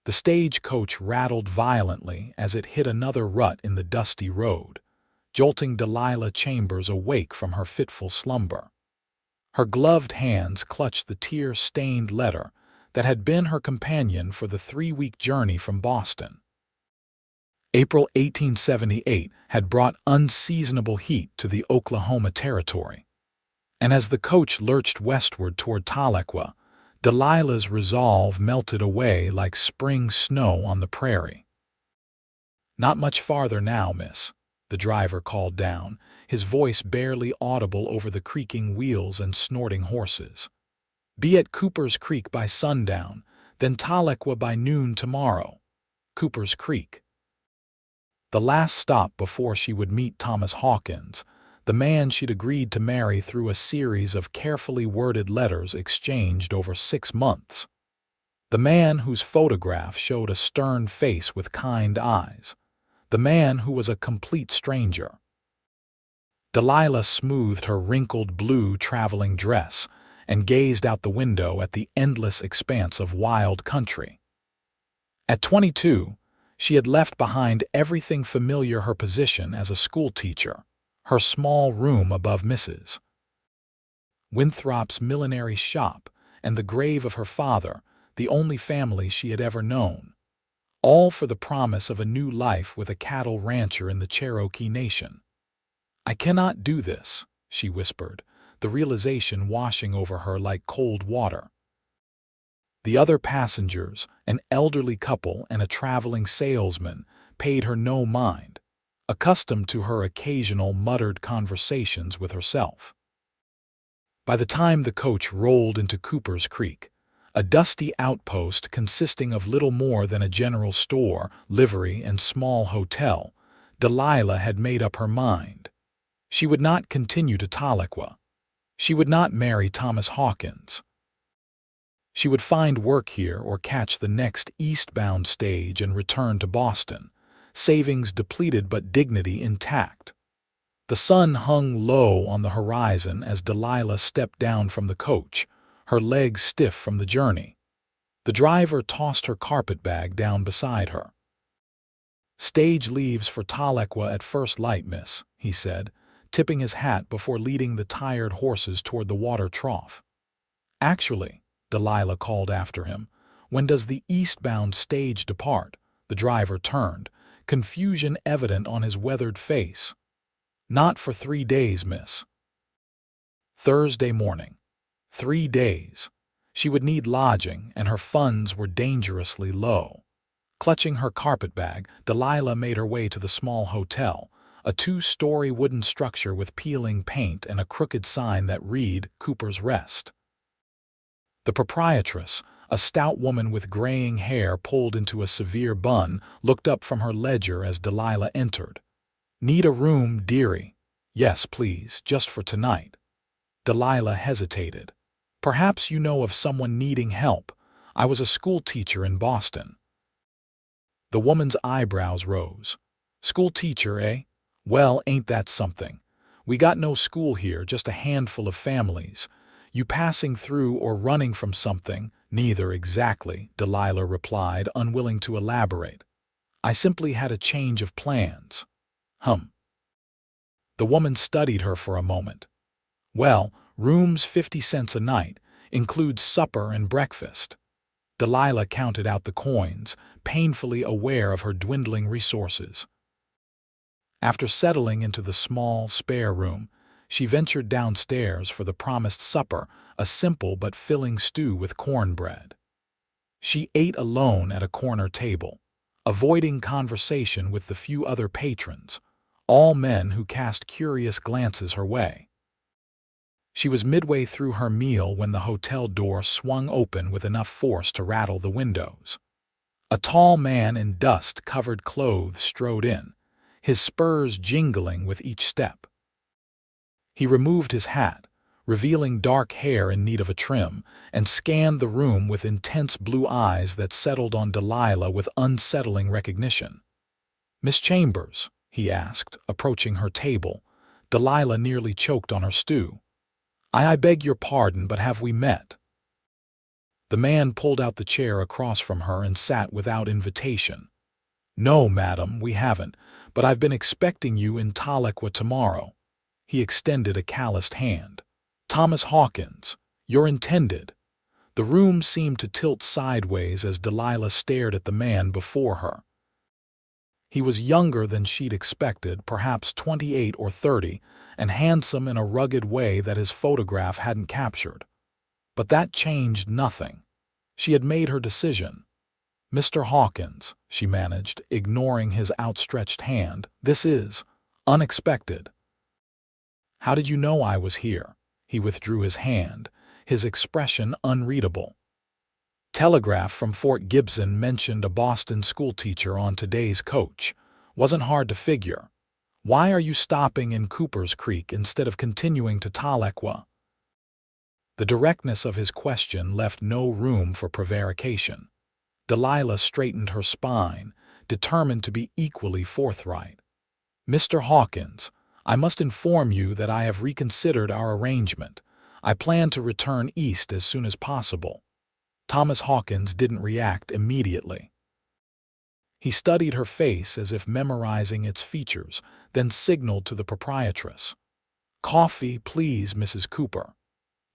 The stagecoach rattled violently as it hit another rut in the dusty road, jolting Delilah Chambers awake from her fitful slumber. Her gloved hands clutched the tear-stained letter that had been her companion for the 3-week journey from Boston. April 1878 had brought unseasonable heat to the Oklahoma Territory, and as the coach lurched westward toward Tahlequah, Delilah's resolve melted away like spring snow on the prairie. "Not much farther now, miss," the driver called down, his voice barely audible over the creaking wheels and snorting horses. "Be at Cooper's Creek by sundown, then Tahlequah by noon tomorrow." Cooper's Creek. The last stop before she would meet Thomas Hawkins, the man she'd agreed to marry through a series of carefully worded letters exchanged over 6 months. The man whose photograph showed a stern face with kind eyes. The man who was a complete stranger. Delilah smoothed her wrinkled blue traveling dress and gazed out the window at the endless expanse of wild country. At 22, she had left behind everything familiar: her position as a schoolteacher, her small room above Mrs. Winthrop's millinery shop, and the grave of her father, the only family she had ever known, all for the promise of a new life with a cattle rancher in the Cherokee Nation. "I cannot do this," she whispered, the realization washing over her like cold water. The other passengers, an elderly couple and a traveling salesman, paid her no mind, accustomed to her occasional muttered conversations with herself. By the time the coach rolled into Cooper's Creek, a dusty outpost consisting of little more than a general store, livery, and small hotel, Delilah had made up her mind. She would not continue to Tahlequah. She would not marry Thomas Hawkins. She would find work here or catch the next eastbound stage and return to Boston, savings depleted but dignity intact. The sun hung low on the horizon as Delilah stepped down from the coach, her legs stiff from the journey. The driver tossed her carpetbag down beside her. "Stage leaves for Tahlequah at first light, miss," he said, tipping his hat before leading the tired horses toward the water trough. "Actually," Delilah called after him, "when does the eastbound stage depart?" The driver turned, confusion evident on his weathered face. "Not for 3 days, miss." Thursday morning. 3 days. She would need lodging, and her funds were dangerously low. Clutching her carpetbag, Delilah made her way to the small hotel, a 2-story wooden structure with peeling paint and a crooked sign that read Cooper's Rest. The proprietress, a stout woman with graying hair pulled into a severe bun, looked up from her ledger as Delilah entered. "Need a room, dearie?" "Yes, please, just for tonight." Delilah hesitated. "Perhaps you know of someone needing help. I was a school teacher in Boston." The woman's eyebrows rose. "School teacher, eh? Well, ain't that something? We got no school here, just a handful of families. You passing through or running from something?" "Neither exactly," Delilah replied, unwilling to elaborate. "I simply had a change of plans." The woman studied her for a moment. "Well, room's 50 cents a night, includes supper and breakfast." Delilah counted out the coins, painfully aware of her dwindling resources. After settling into the small, spare room, she ventured downstairs for the promised supper, a simple but filling stew with cornbread. She ate alone at a corner table, avoiding conversation with the few other patrons, all men who cast curious glances her way. She was midway through her meal when the hotel door swung open with enough force to rattle the windows. A tall man in dust-covered clothes strode in, his spurs jingling with each step. He removed his hat, revealing dark hair in need of a trim, and scanned the room with intense blue eyes that settled on Delilah with unsettling recognition. "Miss Chambers?" he asked, approaching her table. Delilah nearly choked on her stew. I beg your pardon, but have we met?" The man pulled out the chair across from her and sat without invitation. "No, madam, we haven't, but I've been expecting you in Tahlequah tomorrow." He extended a calloused hand. "Thomas Hawkins, you're intended." The room seemed to tilt sideways as Delilah stared at the man before her. He was younger than she'd expected, perhaps 28 or 30, and handsome in a rugged way that his photograph hadn't captured. But that changed nothing. She had made her decision. "Mr. Hawkins," she managed, ignoring his outstretched hand, "this is unexpected." "How did you know I was here?" He withdrew his hand, his expression unreadable. "Telegraph from Fort Gibson mentioned a Boston schoolteacher on today's coach. Wasn't hard to figure. Why are you stopping in Cooper's Creek instead of continuing to Tahlequah?" The directness of his question left no room for prevarication. Delilah straightened her spine, determined to be equally forthright. "Mr. Hawkins, I must inform you that I have reconsidered our arrangement. I plan to return east as soon as possible." Thomas Hawkins didn't react immediately. He studied her face as if memorizing its features, then signaled to the proprietress. "Coffee, please, Mrs. Cooper."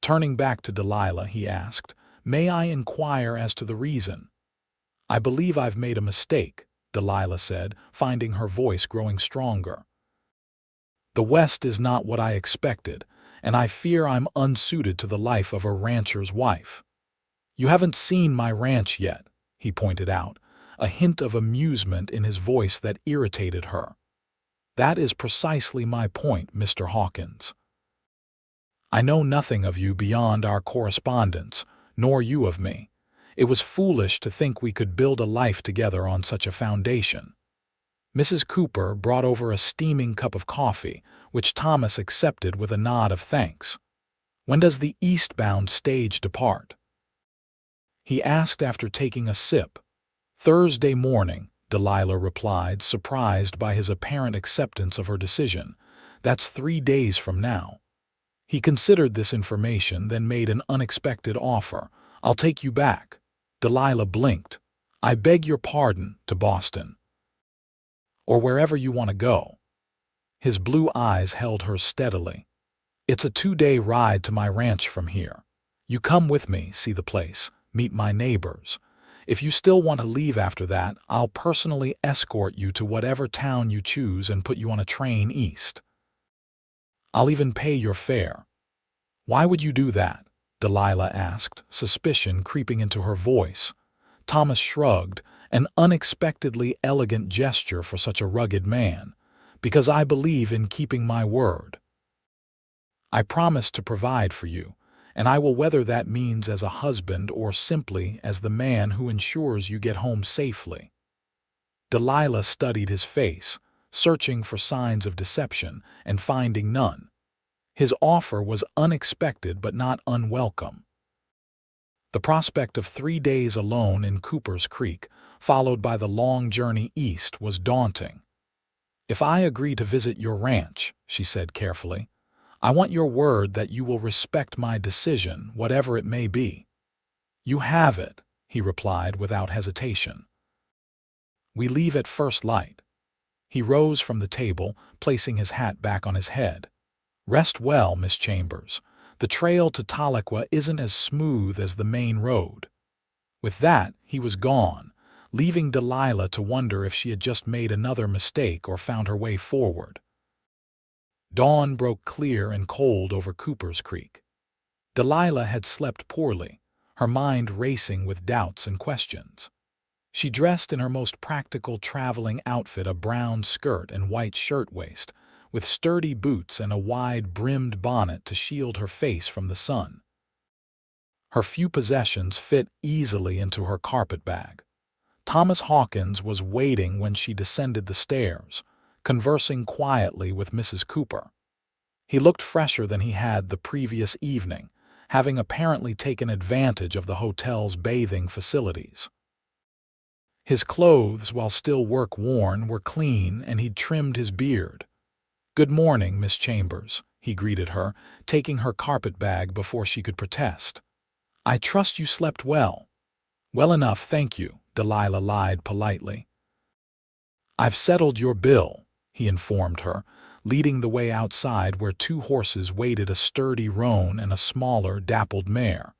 Turning back to Delilah, he asked, "May I inquire as to the reason?" "I believe I've made a mistake," Delilah said, finding her voice growing stronger. "The West is not what I expected, and I fear I'm unsuited to the life of a rancher's wife." "You haven't seen my ranch yet," he pointed out, a hint of amusement in his voice that irritated her. "That is precisely my point, Mr. Hawkins. I know nothing of you beyond our correspondence, nor you of me. It was foolish to think we could build a life together on such a foundation." Mrs. Cooper brought over a steaming cup of coffee, which Thomas accepted with a nod of thanks. "When does the eastbound stage depart?" he asked after taking a sip. "Thursday morning," Delilah replied, surprised by his apparent acceptance of her decision. "That's 3 days from now." He considered this information, then made an unexpected offer. "I'll take you back." Delilah blinked. "I beg your pardon, to Boston." "Or wherever you want to go." His blue eyes held hers steadily. "It's a 2-day ride to my ranch from here. You come with me, see the place, meet my neighbors. If you still want to leave after that, I'll personally escort you to whatever town you choose and put you on a train east. I'll even pay your fare." "Why would you do that?" Delilah asked, suspicion creeping into her voice. Thomas shrugged, an unexpectedly elegant gesture for such a rugged man. "Because I believe in keeping my word. I promised to provide for you, and I will, whether that means as a husband or simply as the man who ensures you get home safely." Delilah studied his face, searching for signs of deception and finding none. His offer was unexpected but not unwelcome. The prospect of 3 days alone in Cooper's Creek, followed by the long journey east, was daunting. "If I agree to visit your ranch," she said carefully, "I want your word that you will respect my decision, whatever it may be." "You have it," he replied without hesitation. "We leave at first light." He rose from the table, placing his hat back on his head. "Rest well, Miss Chambers. The trail to Tahlequah isn't as smooth as the main road." With that, he was gone, leaving Delilah to wonder if she had just made another mistake or found her way forward. Dawn broke clear and cold over Cooper's Creek. Delilah had slept poorly, her mind racing with doubts and questions. She dressed in her most practical traveling outfit, a brown skirt and white shirtwaist, with sturdy boots and a wide-brimmed bonnet to shield her face from the sun. Her few possessions fit easily into her carpet-bag. Thomas Hawkins was waiting when she descended the stairs, conversing quietly with Mrs. Cooper. He looked fresher than he had the previous evening, having apparently taken advantage of the hotel's bathing facilities. His clothes, while still work-worn, were clean, and he'd trimmed his beard. "Good morning, Miss Chambers," he greeted her, taking her carpet-bag before she could protest. I trust you slept well. Well enough, thank you, Delilah lied politely. I've settled your bill, he informed her, leading the way outside where two horses waited, a sturdy roan and a smaller, dappled mare.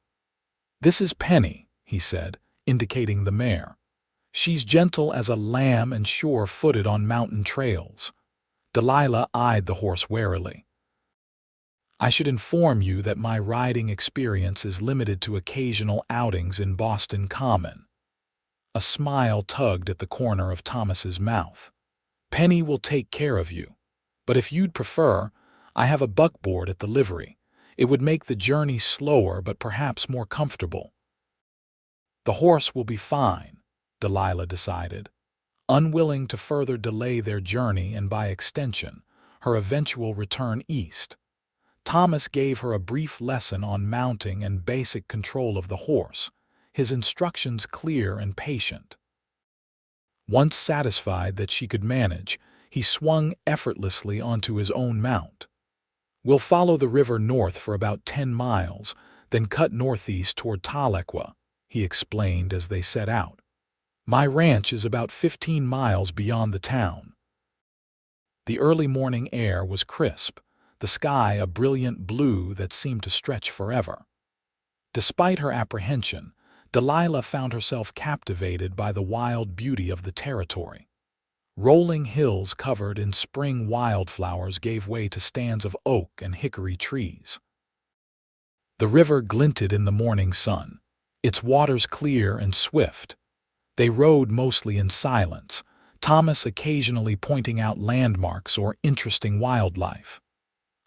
This is Penny, he said, indicating the mare. She's gentle as a lamb and sure-footed on mountain trails. Delilah eyed the horse warily. I should inform you that my riding experience is limited to occasional outings in Boston Common. A smile tugged at the corner of Thomas's mouth. Penny will take care of you. But if you'd prefer, I have a buckboard at the livery. It would make the journey slower but perhaps more comfortable. The horse will be fine, Delilah decided, unwilling to further delay their journey and, by extension, her eventual return east. Thomas gave her a brief lesson on mounting and basic control of the horse, his instructions clear and patient. Once satisfied that she could manage, he swung effortlessly onto his own mount. We'll follow the river north for about 10 miles, then cut northeast toward Tahlequah, he explained as they set out. My ranch is about 15 miles beyond the town. The early morning air was crisp, the sky a brilliant blue that seemed to stretch forever. Despite her apprehension, Delilah found herself captivated by the wild beauty of the territory. Rolling hills covered in spring wildflowers gave way to stands of oak and hickory trees. The river glinted in the morning sun, its waters clear and swift. They rode mostly in silence, Thomas occasionally pointing out landmarks or interesting wildlife.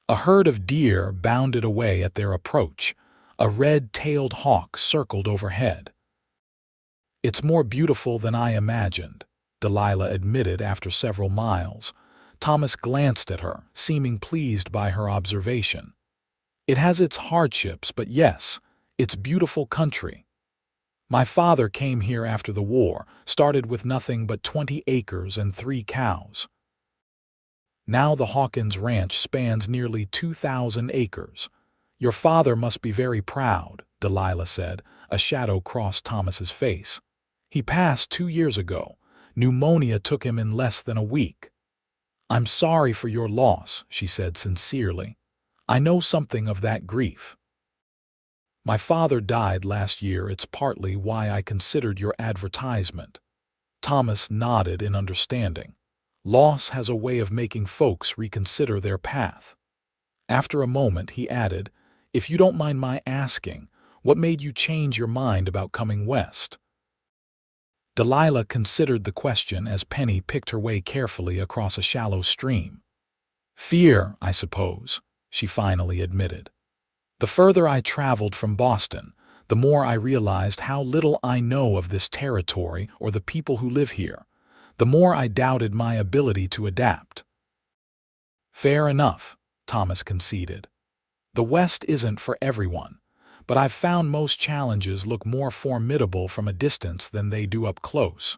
A herd of deer bounded away at their approach. A red-tailed hawk circled overhead. It's more beautiful than I imagined, Delilah admitted after several miles. Thomas glanced at her, seeming pleased by her observation. It has its hardships, but yes, it's beautiful country. My father came here after the war, started with nothing but 20 acres and 3 cows. Now the Hawkins ranch spans nearly 2,000 acres. Your father must be very proud, Delilah said. A shadow crossed Thomas's face. He passed 2 years ago. Pneumonia took him in less than a week. I'm sorry for your loss, she said sincerely. I know something of that grief. My father died last year. It's partly why I considered your advertisement. Thomas nodded in understanding. Loss has a way of making folks reconsider their path. After a moment, he added, if you don't mind my asking, what made you change your mind about coming west? Delilah considered the question as Penny picked her way carefully across a shallow stream. Fear, I suppose, she finally admitted. The further I traveled from Boston, the more I realized how little I know of this territory or the people who live here, the more I doubted my ability to adapt. Fair enough, Thomas conceded. The West isn't for everyone, but I've found most challenges look more formidable from a distance than they do up close.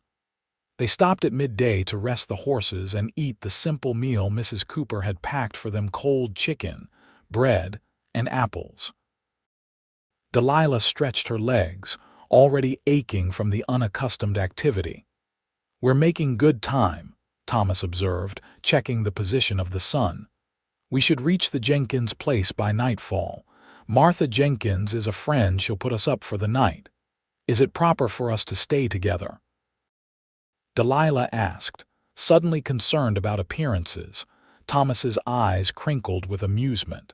They stopped at midday to rest the horses and eat the simple meal Mrs. Cooper had packed for them: cold chicken, bread, and apples. Delilah stretched her legs, already aching from the unaccustomed activity. We're making good time, Thomas observed, checking the position of the sun. We should reach the Jenkins place by nightfall. Martha Jenkins is a friend. She'll put us up for the night. Is it proper for us to stay together? Delilah asked, suddenly concerned about appearances. Thomas's eyes crinkled with amusement.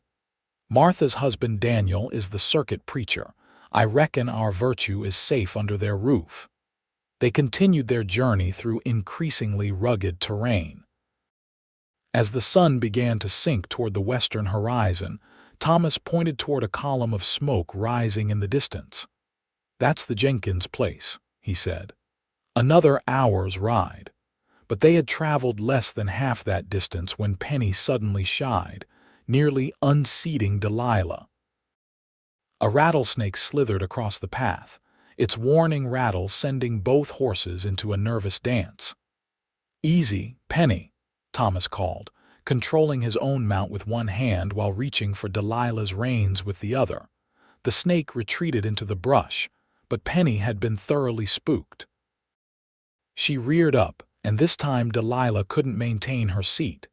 Martha's husband Daniel is the circuit preacher. I reckon our virtue is safe under their roof. They continued their journey through increasingly rugged terrain. As the sun began to sink toward the western horizon, Thomas pointed toward a column of smoke rising in the distance. That's the Jenkins place, he said. Another hour's ride. But they had traveled less than half that distance when Penny suddenly shied, nearly unseating Delilah. A rattlesnake slithered across the path, its warning rattle sending both horses into a nervous dance. Easy, Penny, Thomas called, controlling his own mount with one hand while reaching for Delilah's reins with the other. The snake retreated into the brush, but Penny had been thoroughly spooked. She reared up, and this time Delilah couldn't maintain her seat.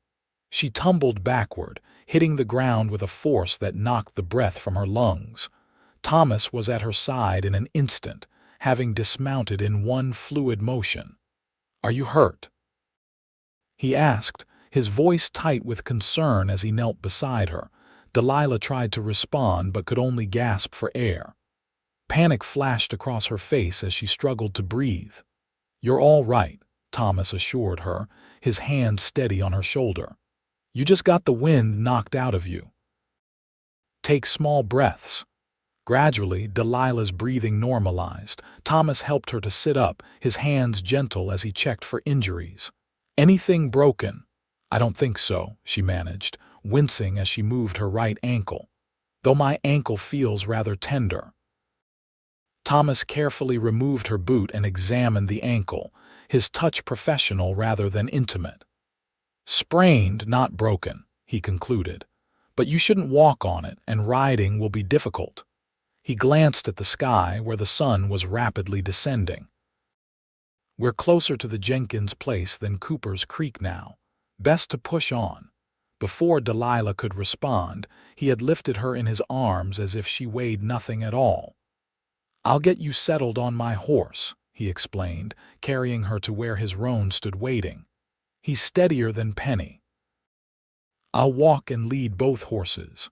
She tumbled backward, hitting the ground with a force that knocked the breath from her lungs. Thomas was at her side in an instant, having dismounted in one fluid motion. "Are you hurt?" he asked, his voice tight with concern as he knelt beside her. Delilah tried to respond but could only gasp for air. Panic flashed across her face as she struggled to breathe. "You're all right," Thomas assured her, his hand steady on her shoulder. "You just got the wind knocked out of you. Take small breaths." Gradually, Delilah's breathing normalized. Thomas helped her to sit up, his hands gentle as he checked for injuries. "Anything broken?" "I don't think so," she managed, wincing as she moved her right ankle. "Though my ankle feels rather tender." Thomas carefully removed her boot and examined the ankle, his touch professional rather than intimate. "Sprained, not broken," he concluded. "But you shouldn't walk on it, and riding will be difficult." He glanced at the sky where the sun was rapidly descending. "We're closer to the Jenkins place than Cooper's Creek now. Best to push on." Before Delilah could respond, he had lifted her in his arms as if she weighed nothing at all. "I'll get you settled on my horse," he explained, carrying her to where his roan stood waiting. "He's steadier than Penny. I'll walk and lead both horses."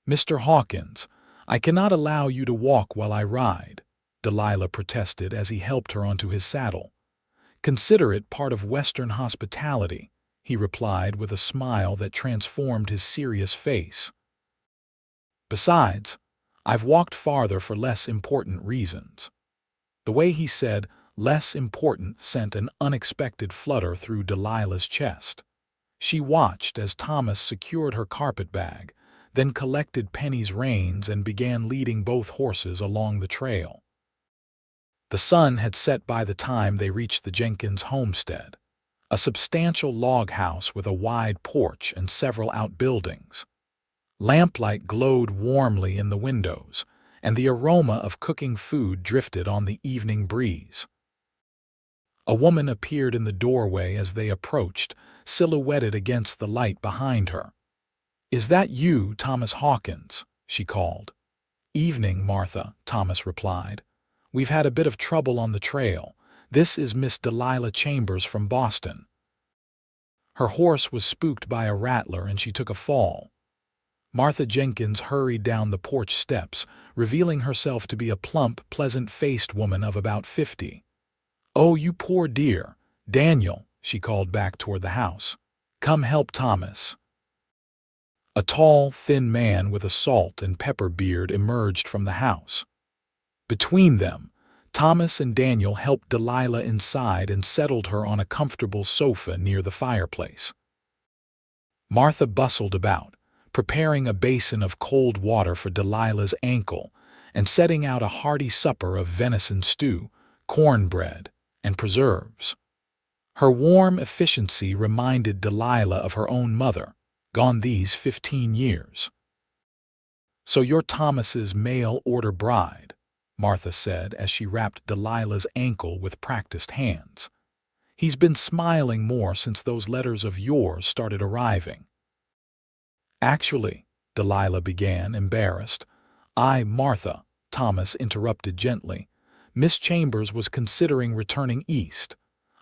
"Mr. Hawkins, I cannot allow you to walk while I ride," Delilah protested as he helped her onto his saddle. "Consider it part of Western hospitality," he replied with a smile that transformed his serious face. "Besides, I've walked farther for less important reasons." The way he said "less important" sent an unexpected flutter through Delilah's chest. She watched as Thomas secured her carpet bag, then collected Penny's reins and began leading both horses along the trail. The sun had set by the time they reached the Jenkins homestead, a substantial log house with a wide porch and several outbuildings. Lamplight glowed warmly in the windows, and the aroma of cooking food drifted on the evening breeze. A woman appeared in the doorway as they approached, silhouetted against the light behind her. "Is that you, Thomas Hawkins?" she called. "Evening, Martha," Thomas replied. "We've had a bit of trouble on the trail. This is Miss Delilah Chambers from Boston." Her horse was spooked by a rattler and she took a fall. Martha Jenkins hurried down the porch steps, revealing herself to be a plump, pleasant-faced woman of about 50. "Oh, you poor dear. Daniel," she called back toward the house. "Come help Thomas." A tall, thin man with a salt and pepper beard emerged from the house. Between them, Thomas and Daniel helped Delilah inside and settled her on a comfortable sofa near the fireplace. Martha bustled about, preparing a basin of cold water for Delilah's ankle and setting out a hearty supper of venison stew, cornbread, and preserves. Her warm efficiency reminded Delilah of her own mother, gone these 15 years. "So you're Thomas's mail-order bride," Martha said as she wrapped Delilah's ankle with practiced hands. "He's been smiling more since those letters of yours started arriving." "Actually," Delilah began, embarrassed. "Martha," Thomas interrupted gently. "Miss Chambers was considering returning east.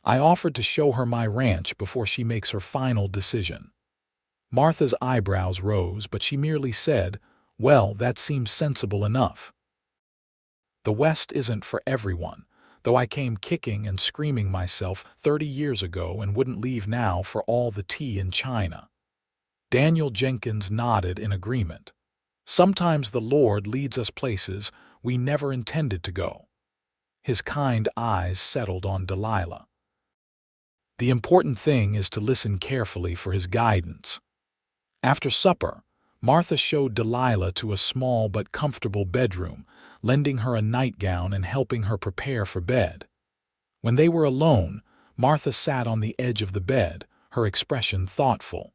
I offered to show her my ranch before she makes her final decision." Martha's eyebrows rose, but she merely said, "Well, that seems sensible enough. The West isn't for everyone, though I came kicking and screaming myself 30 years ago and wouldn't leave now for all the tea in China." Daniel Jenkins nodded in agreement. "Sometimes the Lord leads us places we never intended to go." His kind eyes settled on Delilah. "The important thing is to listen carefully for his guidance." After supper, Martha showed Delilah to a small but comfortable bedroom, lending her a nightgown and helping her prepare for bed. When they were alone, Martha sat on the edge of the bed, her expression thoughtful.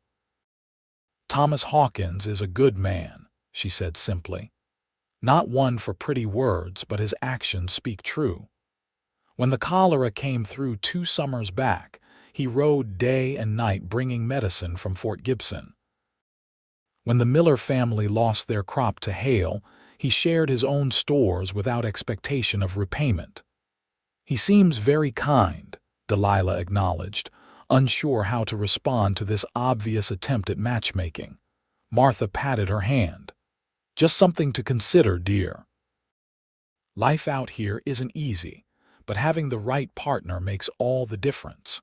"Thomas Hawkins is a good man," she said simply. Not one for pretty words, but his actions speak true. When the cholera came through 2 summers back, he rode day and night bringing medicine from Fort Gibson. When the Miller family lost their crop to hail, he shared his own stores without expectation of repayment. He seems very kind, Delilah acknowledged, unsure how to respond to this obvious attempt at matchmaking. Martha patted her hand. Just something to consider, dear. Life out here isn't easy, but having the right partner makes all the difference.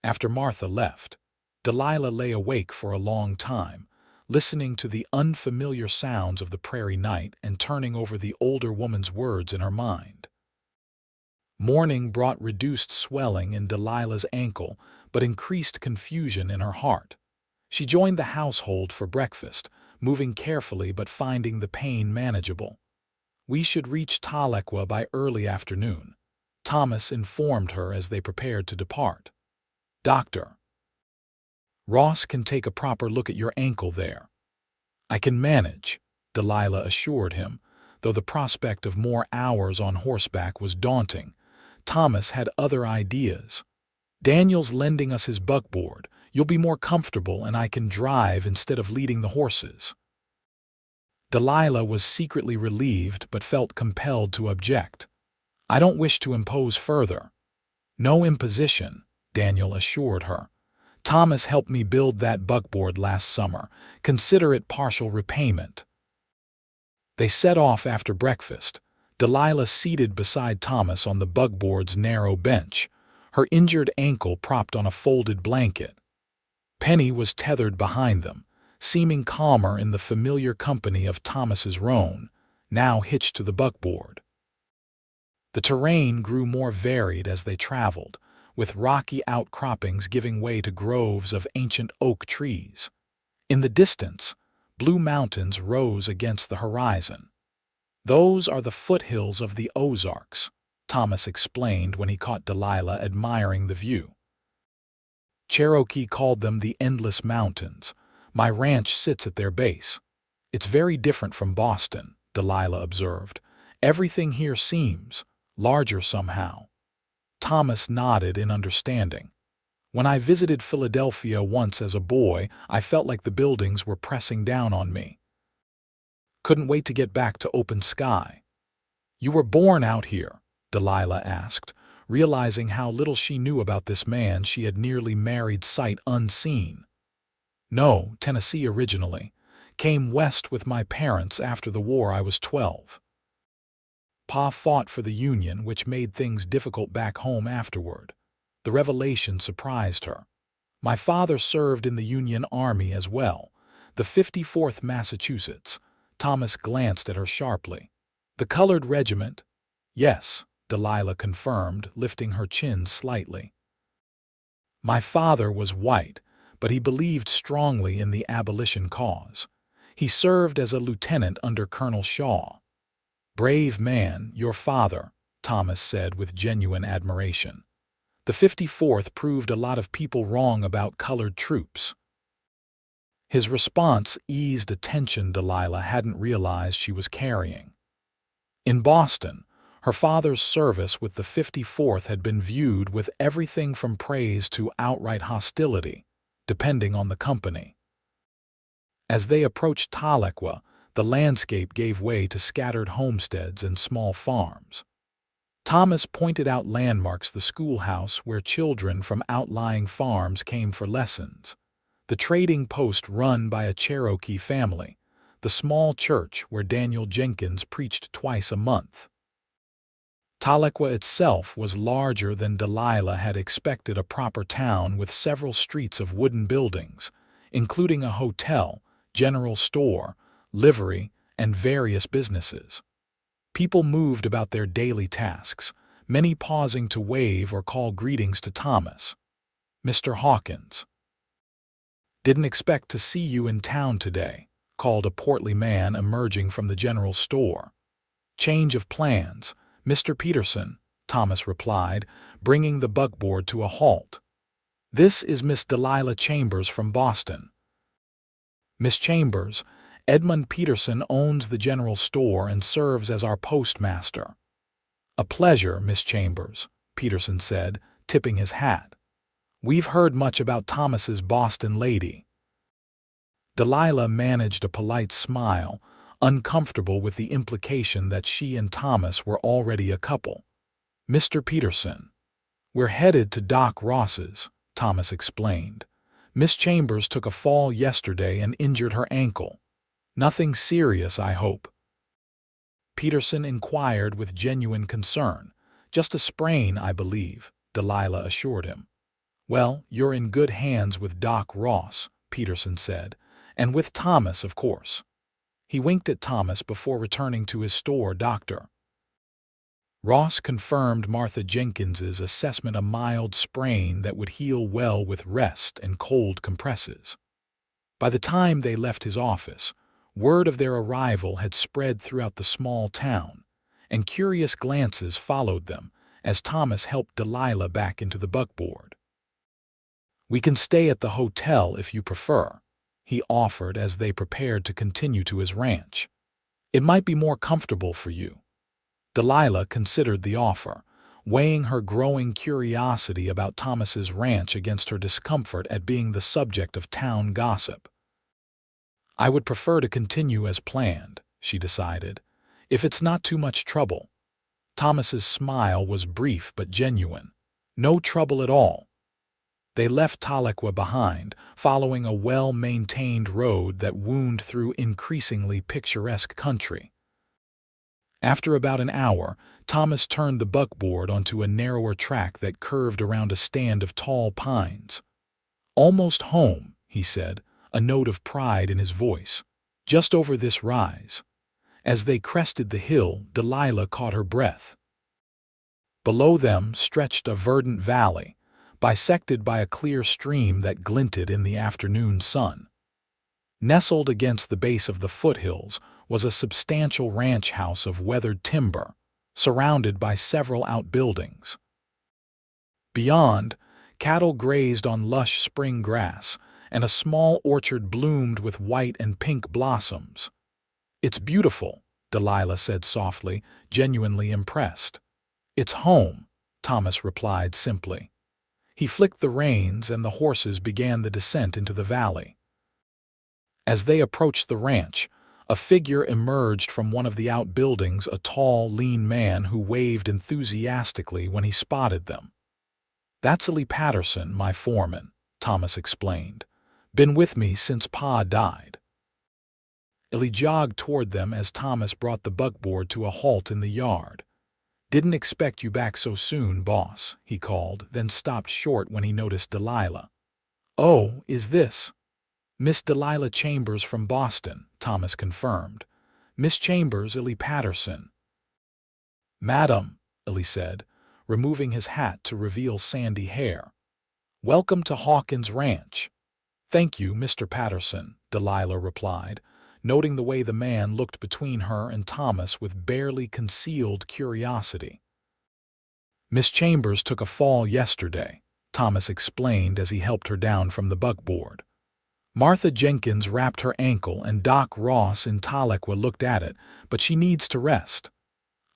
After Martha left, Delilah lay awake for a long time, listening to the unfamiliar sounds of the prairie night and turning over the older woman's words in her mind. Morning brought reduced swelling in Delilah's ankle, but increased confusion in her heart. She joined the household for breakfast, moving carefully but finding the pain manageable. We should reach Tahlequah by early afternoon, Thomas informed her as they prepared to depart. Doctor Ross can take a proper look at your ankle there. I can manage, Delilah assured him, though the prospect of more hours on horseback was daunting. Thomas had other ideas. Daniel's lending us his buckboard. You'll be more comfortable and I can drive instead of leading the horses. Delilah was secretly relieved but felt compelled to object. I don't wish to impose further. No imposition, Daniel assured her. Thomas helped me build that buckboard last summer. Consider it partial repayment. They set off after breakfast, Delilah seated beside Thomas on the buckboard's narrow bench, her injured ankle propped on a folded blanket. Penny was tethered behind them, seeming calmer in the familiar company of Thomas's roan, now hitched to the buckboard. The terrain grew more varied as they traveled, with rocky outcroppings giving way to groves of ancient oak trees. In the distance, blue mountains rose against the horizon. Those are the foothills of the Ozarks, Thomas explained when he caught Delilah admiring the view. Cherokee called them the Endless Mountains. My ranch sits at their base. It's very different from Boston, Delilah observed. Everything here seems larger somehow. Thomas nodded in understanding. When I visited Philadelphia once as a boy, I felt like the buildings were pressing down on me. Couldn't wait to get back to open sky. You were born out here, Delilah asked, realizing how little she knew about this man she had nearly married sight unseen. No, Tennessee originally. Came west with my parents after the war. I was 12. Pa fought for the Union, which made things difficult back home afterward. The revelation surprised her. My father served in the Union Army as well, the 54th Massachusetts. Thomas glanced at her sharply. The colored regiment? Yes, Delilah confirmed, lifting her chin slightly. My father was white, but he believed strongly in the abolition cause. He served as a lieutenant under Colonel Shaw. Brave man, your father, Thomas said with genuine admiration. The 54th proved a lot of people wrong about colored troops. His response eased a tension Delilah hadn't realized she was carrying. In Boston, her father's service with the 54th had been viewed with everything from praise to outright hostility, depending on the company. As they approached Tahlequah, the landscape gave way to scattered homesteads and small farms. Thomas pointed out landmarks: the schoolhouse where children from outlying farms came for lessons, the trading post run by a Cherokee family, the small church where Daniel Jenkins preached twice a month. Tahlequah itself was larger than Delilah had expected, a proper town with several streets of wooden buildings, including a hotel, general store, livery, and various businesses. People moved about their daily tasks, many pausing to wave or call greetings to Thomas. Mr. Hawkins. Didn't expect to see you in town today, called a portly man emerging from the general store. Change of plans, Mr. Peterson, Thomas replied, bringing the buckboard to a halt. This is Miss Delilah Chambers from Boston. Miss Chambers, Edmund Peterson owns the general store and serves as our postmaster." "A pleasure, Miss Chambers," Peterson said, tipping his hat. "We've heard much about Thomas's Boston lady." Delilah managed a polite smile, uncomfortable with the implication that she and Thomas were already a couple. "Mr. Peterson, we're headed to Doc Ross's," Thomas explained. "Miss Chambers took a fall yesterday and injured her ankle. Nothing serious, I hope?" Peterson inquired with genuine concern. "Just a sprain, I believe," Delilah assured him. "Well, you're in good hands with Doc Ross," Peterson said, "and with Thomas, of course." He winked at Thomas before returning to his store doctor. Ross confirmed Martha Jenkins's assessment: a mild sprain that would heal well with rest and cold compresses. By the time they left his office, word of their arrival had spread throughout the small town, and curious glances followed them as Thomas helped Delilah back into the buckboard. "We can stay at the hotel if you prefer," he offered as they prepared to continue to his ranch. "It might be more comfortable for you." Delilah considered the offer, weighing her growing curiosity about Thomas's ranch against her discomfort at being the subject of town gossip. "I would prefer to continue as planned," she decided, "if it's not too much trouble." Thomas's smile was brief but genuine. "No trouble at all." They left Tahlequah behind, following a well-maintained road that wound through increasingly picturesque country. After about an hour, Thomas turned the buckboard onto a narrower track that curved around a stand of tall pines. "Almost home," he said, a note of pride in his voice. "Just over this rise." As they crested the hill, Delilah caught her breath. Below them stretched a verdant valley, bisected by a clear stream that glinted in the afternoon sun. Nestled against the base of the foothills was a substantial ranch house of weathered timber, surrounded by several outbuildings. Beyond, cattle grazed on lush spring grass, and a small orchard bloomed with white and pink blossoms. "It's beautiful," Delilah said softly, genuinely impressed. "It's home," Thomas replied simply. He flicked the reins and the horses began the descent into the valley. As they approached the ranch, a figure emerged from one of the outbuildings, a tall, lean man who waved enthusiastically when he spotted them. "That's Lee Patterson, my foreman," Thomas explained. "Been with me since Pa died." Illy jogged toward them as Thomas brought the buckboard to a halt in the yard. "Didn't expect you back so soon, boss," he called, then stopped short when he noticed Delilah. "Oh, is this Miss Delilah Chambers from Boston?" Thomas confirmed. "Miss Chambers, Illy Patterson." "Madam," Illy said, removing his hat to reveal sandy hair. "Welcome to Hawkins Ranch." "Thank you, Mr. Patterson," Delilah replied, noting the way the man looked between her and Thomas with barely concealed curiosity. "Miss Chambers took a fall yesterday," Thomas explained as he helped her down from the buckboard. "Martha Jenkins wrapped her ankle and Doc Ross in Tahlequah looked at it, but she needs to rest."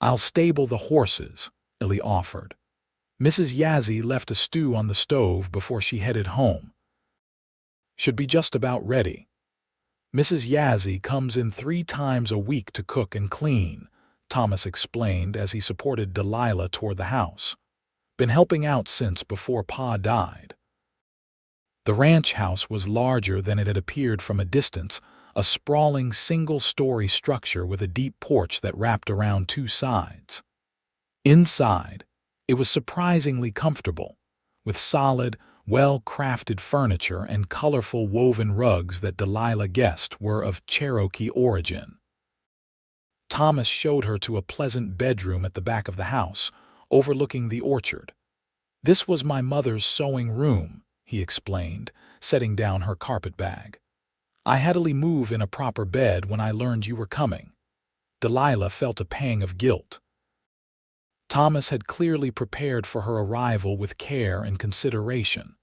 "I'll stable the horses," Illy offered. "Mrs. Yazzie left a stew on the stove before she headed home. Should be just about ready." "Mrs. Yazzie comes in 3 times a week to cook and clean," Thomas explained as he supported Delilah toward the house. "Been helping out since before Pa died." The ranch house was larger than it had appeared from a distance, a sprawling single-story structure with a deep porch that wrapped around 2 sides. Inside, it was surprisingly comfortable, with solid, well-crafted furniture and colorful woven rugs that Delilah guessed were of Cherokee origin. Thomas showed her to a pleasant bedroom at the back of the house, overlooking the orchard. "This was my mother's sewing room," he explained, setting down her carpet bag. "I had to move in a proper bed when I learned you were coming." Delilah felt a pang of guilt. Thomas had clearly prepared for her arrival with care and consideration.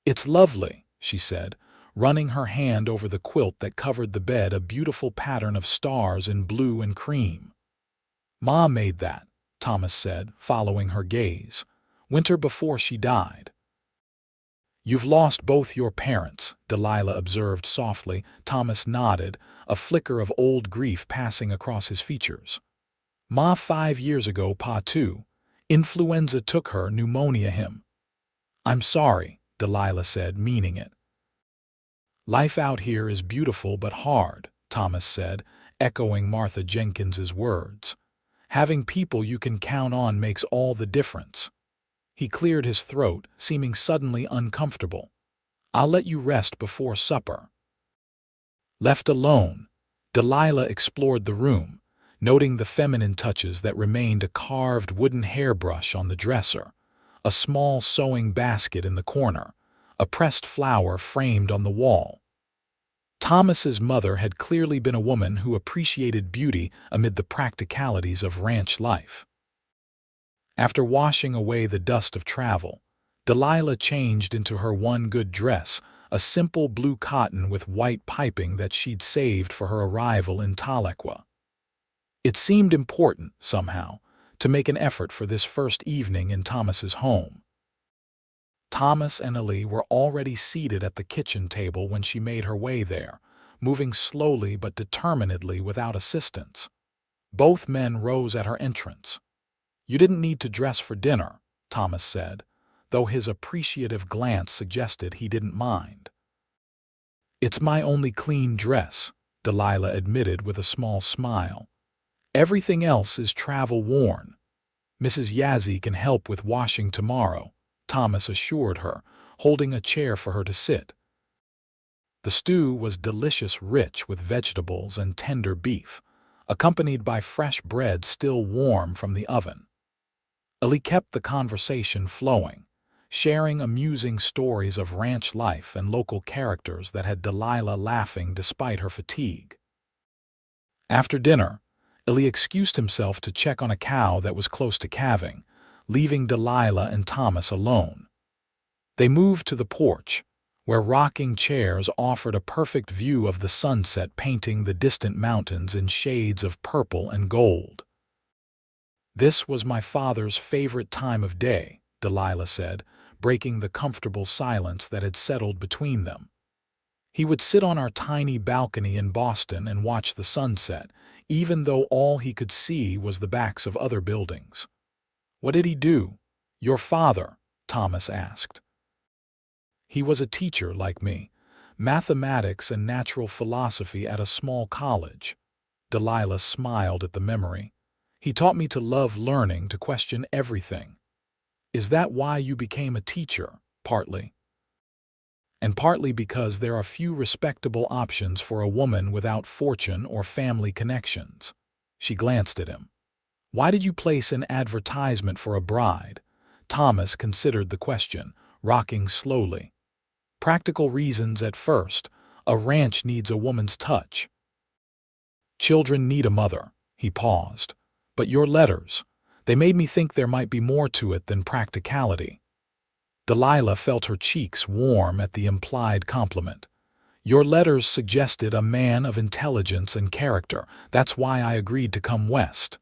"It's lovely," she said, running her hand over the quilt that covered the bed, a beautiful pattern of stars in blue and cream. "Ma made that," Thomas said, following her gaze. "Winter before she died." "You've lost both your parents," Delilah observed softly. Thomas nodded, a flicker of old grief passing across his features. "Ma 5 years ago, Pa too. Influenza took her, pneumonia him." "I'm sorry," Delilah said, meaning it. "Life out here is beautiful but hard," Thomas said, echoing Martha Jenkins's words. "Having people you can count on makes all the difference." He cleared his throat, seeming suddenly uncomfortable. "I'll let you rest before supper." Left alone, Delilah explored the room, noting the feminine touches that remained: a carved wooden hairbrush on the dresser, a small sewing basket in the corner, a pressed flower framed on the wall. Thomas's mother had clearly been a woman who appreciated beauty amid the practicalities of ranch life. After washing away the dust of travel, Delilah changed into her one good dress, a simple blue cotton with white piping that she'd saved for her arrival in Tahlequah. It seemed important, somehow, to make an effort for this first evening in Thomas's home. Thomas and Ellie were already seated at the kitchen table when she made her way there, moving slowly but determinedly without assistance. Both men rose at her entrance. "You didn't need to dress for dinner," Thomas said, though his appreciative glance suggested he didn't mind. "It's my only clean dress," Delilah admitted with a small smile. "Everything else is travel-worn. Mrs. Yazzie can help with washing tomorrow," Thomas assured her, holding a chair for her to sit. The stew was delicious, rich with vegetables and tender beef, accompanied by fresh bread still warm from the oven. Ellie kept the conversation flowing, sharing amusing stories of ranch life and local characters that had Delilah laughing despite her fatigue. After dinner, Ellie excused himself to check on a cow that was close to calving, leaving Delilah and Thomas alone. They moved to the porch, where rocking chairs offered a perfect view of the sunset, painting the distant mountains in shades of purple and gold. "This was my father's favorite time of day," Delilah said, breaking the comfortable silence that had settled between them. "He would sit on our tiny balcony in Boston and watch the sunset, even though all he could see was the backs of other buildings." "What did he do, your father?" Thomas asked. "He was a teacher like me, mathematics and natural philosophy at a small college." Delilah smiled at the memory. "He taught me to love learning, to question everything." "Is that why you became a teacher?" "Partly. And partly because there are few respectable options for a woman without fortune or family connections." She glanced at him. "Why did you place an advertisement for a bride?" Thomas considered the question, rocking slowly. "Practical reasons at first. A ranch needs a woman's touch. Children need a mother." He paused. "But your letters, they made me think there might be more to it than practicality." Delilah felt her cheeks warm at the implied compliment. "Your letters suggested a man of intelligence and character. That's why I agreed to come west."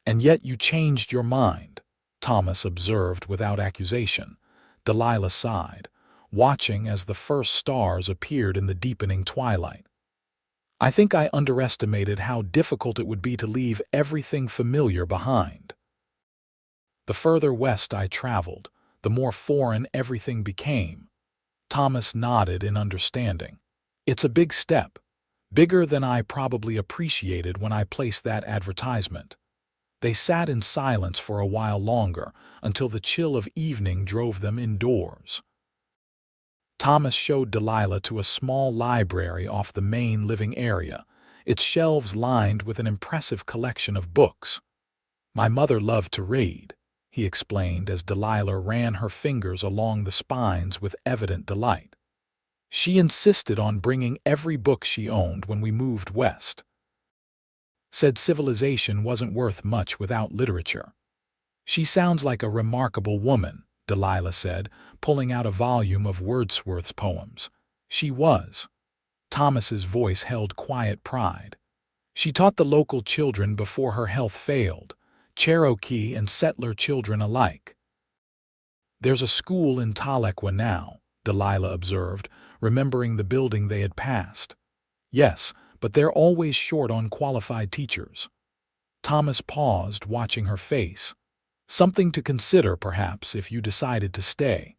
"And yet you changed your mind," Thomas observed without accusation. Delilah sighed, watching as the first stars appeared in the deepening twilight. "I think I underestimated how difficult it would be to leave everything familiar behind. The further west I traveled, the more foreign everything became." Thomas nodded in understanding. "It's a big step, bigger than I probably appreciated when I placed that advertisement." They sat in silence for a while longer, until the chill of evening drove them indoors. Thomas showed Delilah to a small library off the main living area, its shelves lined with an impressive collection of books. "My mother loved to read," he explained as Delilah ran her fingers along the spines with evident delight. "She insisted on bringing every book she owned when we moved west. Said civilization wasn't worth much without literature." "She sounds like a remarkable woman," Delilah said, pulling out a volume of Wordsworth's poems. She was. Thomas's voice held quiet pride. She taught the local children before her health failed, Cherokee and settler children alike. There's a school in Tahlequah now, Delilah observed, remembering the building they had passed. Yes, but they're always short on qualified teachers. Thomas paused, watching her face. Something to consider, perhaps, if you decided to stay.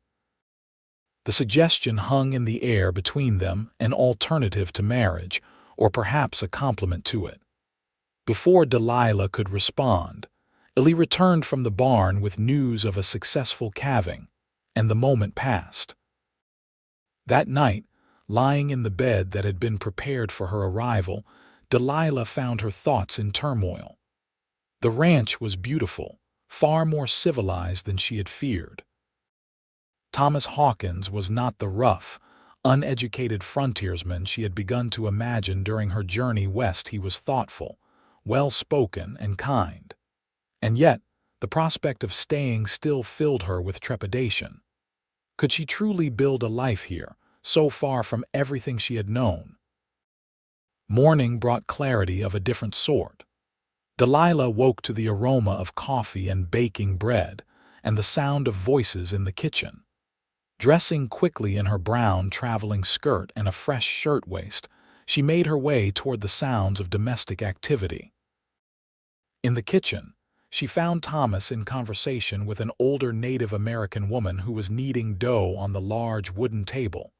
The suggestion hung in the air between them, an alternative to marriage, or perhaps a complement to it. Before Delilah could respond, Ellie returned from the barn with news of a successful calving, and the moment passed. That night, lying in the bed that had been prepared for her arrival, Delilah found her thoughts in turmoil. The ranch was beautiful, far more civilized than she had feared. Thomas Hawkins was not the rough, uneducated frontiersman she had begun to imagine during her journey west. He was thoughtful, well-spoken, and kind. And yet, the prospect of staying still filled her with trepidation. Could she truly build a life here, so far from everything she had known? Morning brought clarity of a different sort. Delilah woke to the aroma of coffee and baking bread, and the sound of voices in the kitchen. Dressing quickly in her brown traveling skirt and a fresh shirtwaist, she made her way toward the sounds of domestic activity. In the kitchen, she found Thomas in conversation with an older Native American woman who was kneading dough on the large wooden table.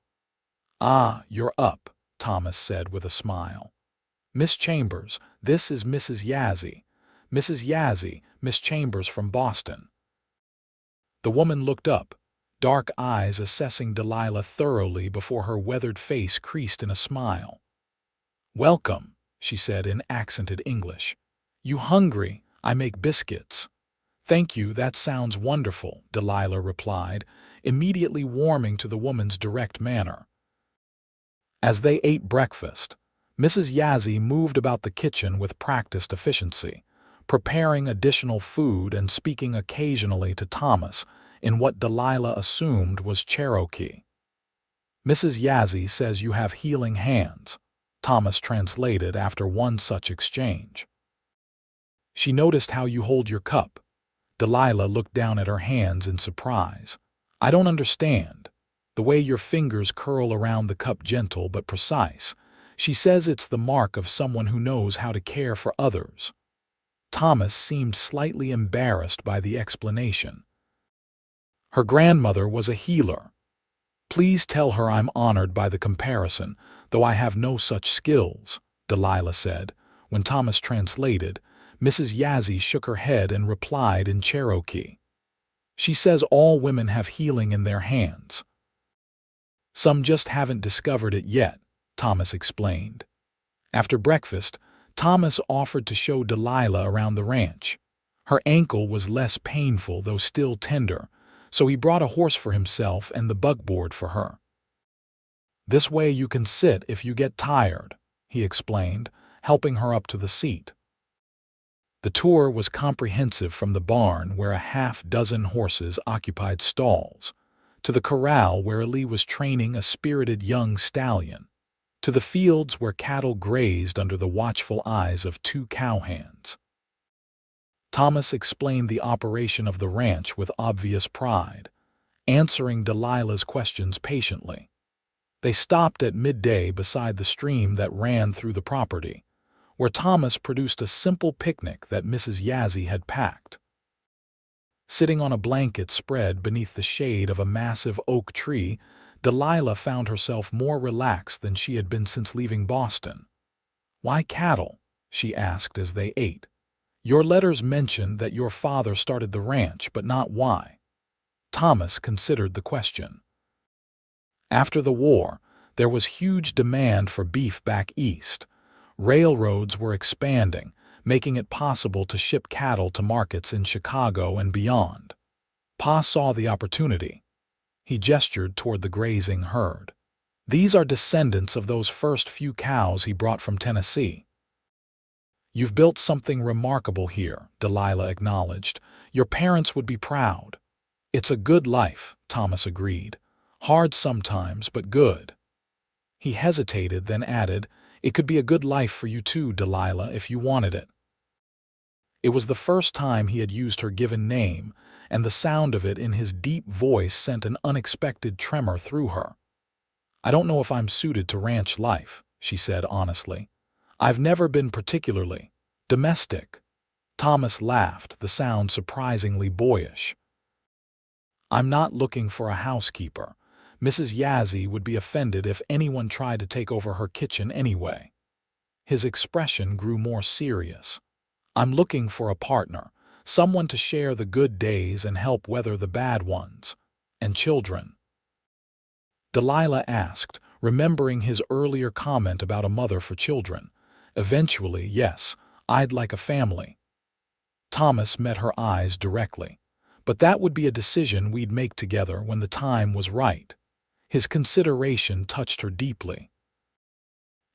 "Ah, you're up," Thomas said with a smile. "Miss Chambers, this is Mrs. Yazzie. Mrs. Yazzie, Miss Chambers from Boston." The woman looked up, dark eyes assessing Delilah thoroughly before her weathered face creased in a smile. "Welcome," she said in accented English. "You hungry? I make biscuits." "Thank you, that sounds wonderful," Delilah replied, immediately warming to the woman's direct manner. As they ate breakfast, Mrs. Yazzie moved about the kitchen with practiced efficiency, preparing additional food and speaking occasionally to Thomas in what Delilah assumed was Cherokee. "Mrs. Yazzie says you have healing hands," Thomas translated after one such exchange. "She noticed how you hold your cup." Delilah looked down at her hands in surprise. "I don't understand. The way your fingers curl around the cup, gentle but precise. She says it's the mark of someone who knows how to care for others." Thomas seemed slightly embarrassed by the explanation. "Her grandmother was a healer. Please tell her I'm honored by the comparison, though I have no such skills," Delilah said. When Thomas translated, Mrs. Yazzie shook her head and replied in Cherokee. "She says all women have healing in their hands. Some just haven't discovered it yet," Thomas explained. After breakfast, Thomas offered to show Delilah around the ranch. Her ankle was less painful, though still tender, so he brought a horse for himself and the buckboard for her. "This way you can sit if you get tired," he explained, helping her up to the seat. The tour was comprehensive, from the barn where a half-dozen horses occupied stalls, to the corral where Ellie was training a spirited young stallion, to the fields where cattle grazed under the watchful eyes of two cowhands. Thomas explained the operation of the ranch with obvious pride, answering Delilah's questions patiently. They stopped at midday beside the stream that ran through the property, where Thomas produced a simple picnic that Mrs. Yazzie had packed. Sitting on a blanket spread beneath the shade of a massive oak tree, Delilah found herself more relaxed than she had been since leaving Boston. "Why cattle?" she asked as they ate. "Your letters mentioned that your father started the ranch, but not why." Thomas considered the question. After the war, there was huge demand for beef back east. Railroads were expanding, making it possible to ship cattle to markets in Chicago and beyond. Pa saw the opportunity. He gestured toward the grazing herd. "These are descendants of those first few cows he brought from Tennessee." "You've built something remarkable here," Delilah acknowledged. "Your parents would be proud." "It's a good life," Thomas agreed. "Hard sometimes, but good." He hesitated, then added, "It could be a good life for you too, Delilah, if you wanted it." It was the first time he had used her given name, and the sound of it in his deep voice sent an unexpected tremor through her. "I don't know if I'm suited to ranch life," she said honestly. "I've never been particularly domestic." Thomas laughed, the sound surprisingly boyish. "I'm not looking for a housekeeper. Mrs. Yazzie would be offended if anyone tried to take over her kitchen anyway." His expression grew more serious. "I'm looking for a partner, someone to share the good days and help weather the bad ones. And children." Delilah asked, remembering his earlier comment about a mother for children. "Eventually, yes, I'd like a family." Thomas met her eyes directly. "But that would be a decision we'd make together when the time was right." His consideration touched her deeply.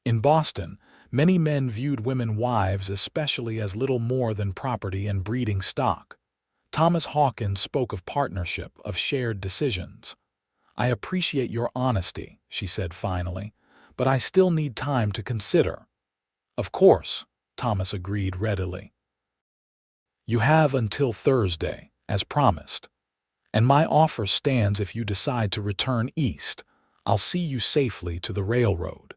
In Boston, many men viewed women wives especially as little more than property and breeding stock. Thomas Hawkins spoke of partnership, of shared decisions. "I appreciate your honesty," she said finally, "but I still need time to consider." "Of course," Thomas agreed readily. "You have until Thursday, as promised. And my offer stands if you decide to return east. I'll see you safely to the railroad."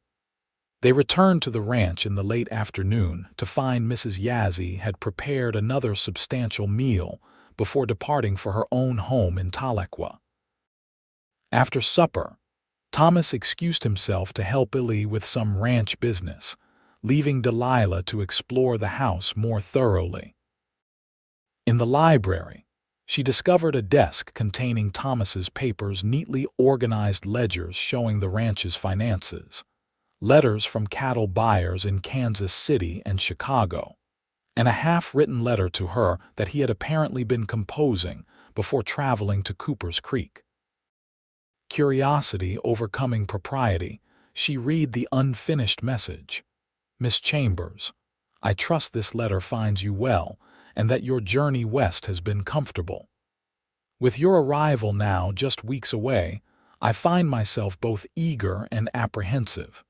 They returned to the ranch in the late afternoon to find Mrs. Yazzie had prepared another substantial meal before departing for her own home in Tahlequah. After supper, Thomas excused himself to help Illy with some ranch business, leaving Delilah to explore the house more thoroughly. In the library, she discovered a desk containing Thomas's papers, neatly organized ledgers showing the ranch's finances, letters from cattle buyers in Kansas City and Chicago, and a half-written letter to her that he had apparently been composing before traveling to Cooper's Creek. Curiosity overcoming propriety, she read the unfinished message. "Miss Chambers, I trust this letter finds you well and that your journey west has been comfortable. With your arrival now just weeks away, I find myself both eager and apprehensive.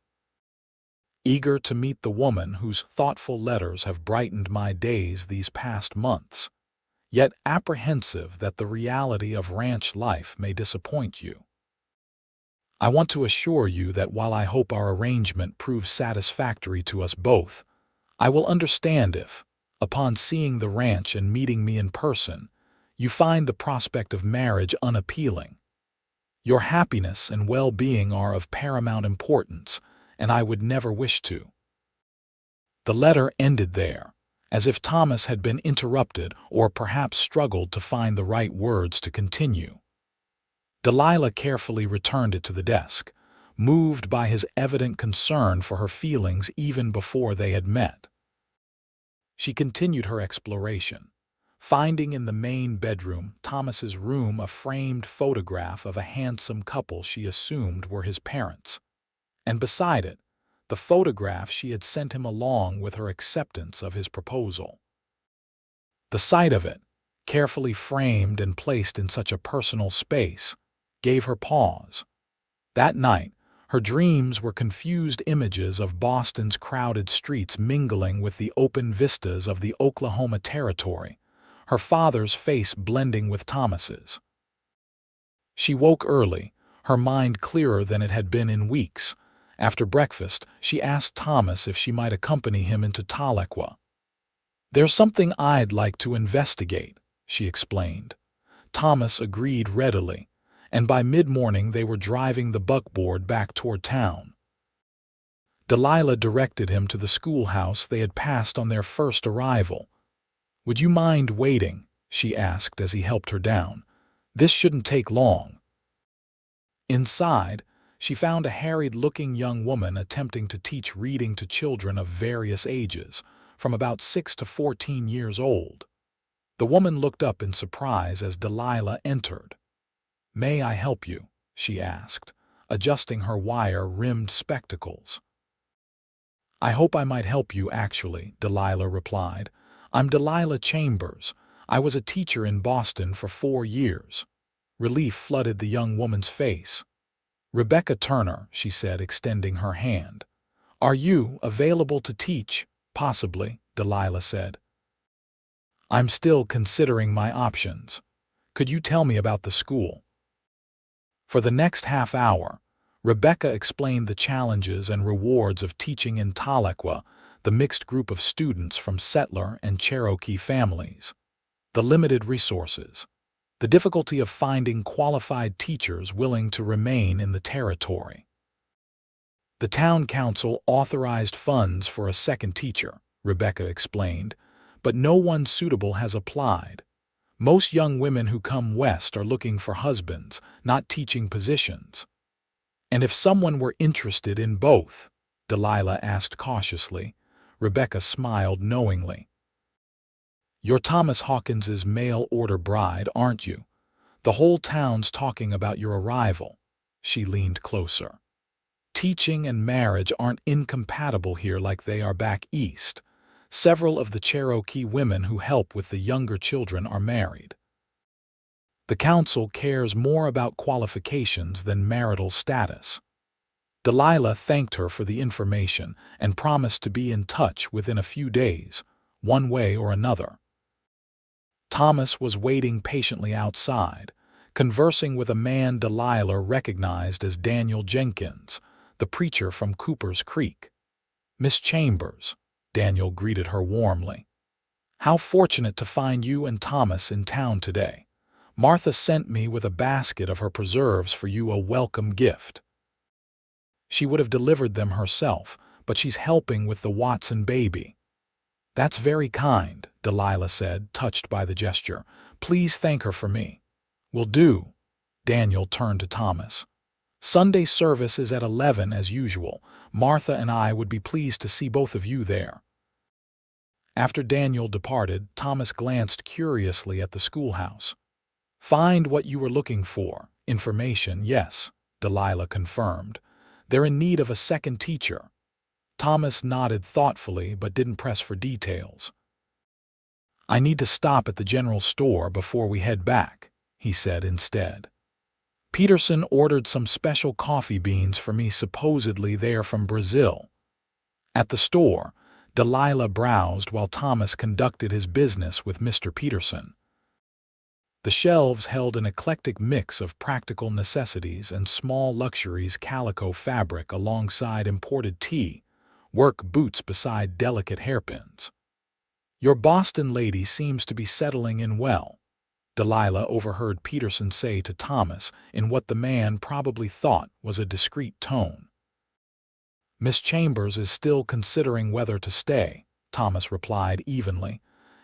Eager to meet the woman whose thoughtful letters have brightened my days these past months, yet apprehensive that the reality of ranch life may disappoint you. I want to assure you that while I hope our arrangement proves satisfactory to us both, I will understand if, upon seeing the ranch and meeting me in person, you find the prospect of marriage unappealing. Your happiness and well-being are of paramount importance, and I would never wish to." The letter ended there, as if Thomas had been interrupted or perhaps struggled to find the right words to continue. Delilah carefully returned it to the desk, moved by his evident concern for her feelings even before they had met. She continued her exploration, finding in the main bedroom, Thomas's room, a framed photograph of a handsome couple she assumed were his parents, and beside it, the photograph she had sent him along with her acceptance of his proposal. The sight of it, carefully framed and placed in such a personal space, gave her pause. That night, her dreams were confused images of Boston's crowded streets mingling with the open vistas of the Oklahoma Territory, her father's face blending with Thomas's. She woke early, her mind clearer than it had been in weeks. After breakfast, she asked Thomas if she might accompany him into Tahlequah. "There's something I'd like to investigate," she explained. Thomas agreed readily, and by mid-morning they were driving the buckboard back toward town. Delilah directed him to the schoolhouse they had passed on their first arrival. "Would you mind waiting?" she asked as he helped her down. "This shouldn't take long." Inside, she found a harried-looking young woman attempting to teach reading to children of various ages, from about 6 to 14 years old. The woman looked up in surprise as Delilah entered. "May I help you?" she asked, adjusting her wire-rimmed spectacles. "I hope I might help you, actually," Delilah replied. "I'm Delilah Chambers. I was a teacher in Boston for 4 years." Relief flooded the young woman's face. Rebecca Turner, she said, extending her hand. Are you available to teach? Possibly, Delilah said. I'm still considering my options. Could you tell me about the school? For the next half hour, Rebecca explained the challenges and rewards of teaching in Tahlequah, the mixed group of students from settler and Cherokee families, the limited resources, the difficulty of finding qualified teachers willing to remain in the territory. The town council authorized funds for a second teacher, Rebecca explained, but no one suitable has applied. Most young women who come west are looking for husbands, not teaching positions. And if someone were interested in both, Delilah asked cautiously. Rebecca smiled knowingly. You're Thomas Hawkins's mail-order bride, aren't you? The whole town's talking about your arrival. She leaned closer. Teaching and marriage aren't incompatible here like they are back east. Several of the Cherokee women who help with the younger children are married. The council cares more about qualifications than marital status. Delilah thanked her for the information and promised to be in touch within a few days, one way or another. Thomas was waiting patiently outside, conversing with a man Delilah recognized as Daniel Jenkins, the preacher from Cooper's Creek. Miss Chambers, Daniel greeted her warmly. How fortunate to find you and Thomas in town today. Martha sent me with a basket of her preserves for you, a welcome gift. She would have delivered them herself, but she's helping with the Watson baby. That's very kind, Delilah said, touched by the gesture. Please thank her for me. Will do. Daniel turned to Thomas. Sunday service is at 11 as usual. Martha and I would be pleased to see both of you there. After Daniel departed, Thomas glanced curiously at the schoolhouse. Find what you were looking for. Information, yes, Delilah confirmed. They're in need of a second teacher. Thomas nodded thoughtfully but didn't press for details. I need to stop at the general store before we head back, he said instead. Peterson ordered some special coffee beans for me, supposedly they're from Brazil. At the store, Delilah browsed while Thomas conducted his business with Mr. Peterson. The shelves held an eclectic mix of practical necessities and small luxuries, calico fabric alongside imported tea, work boots beside delicate hairpins. Your Boston lady seems to be settling in well, Delilah overheard Peterson say to Thomas in what the man probably thought was a discreet tone. Miss Chambers is still considering whether to stay, Thomas replied evenly.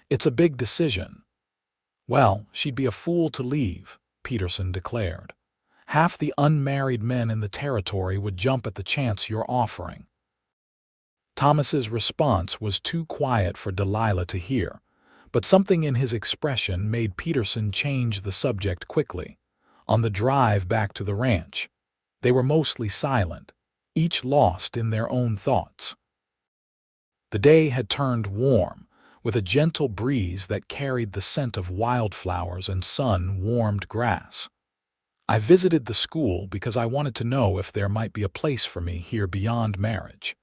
It's a big decision. Well, she'd be a fool to leave, Peterson declared. Half the unmarried men in the territory would jump at the chance you're offering. Thomas's response was too quiet for Delilah to hear, but something in his expression made Peterson change the subject quickly. On the drive back to the ranch, they were mostly silent, each lost in their own thoughts. The day had turned warm, with a gentle breeze that carried the scent of wildflowers and sun-warmed grass. I visited the school because I wanted to know if there might be a place for me here beyond marriage,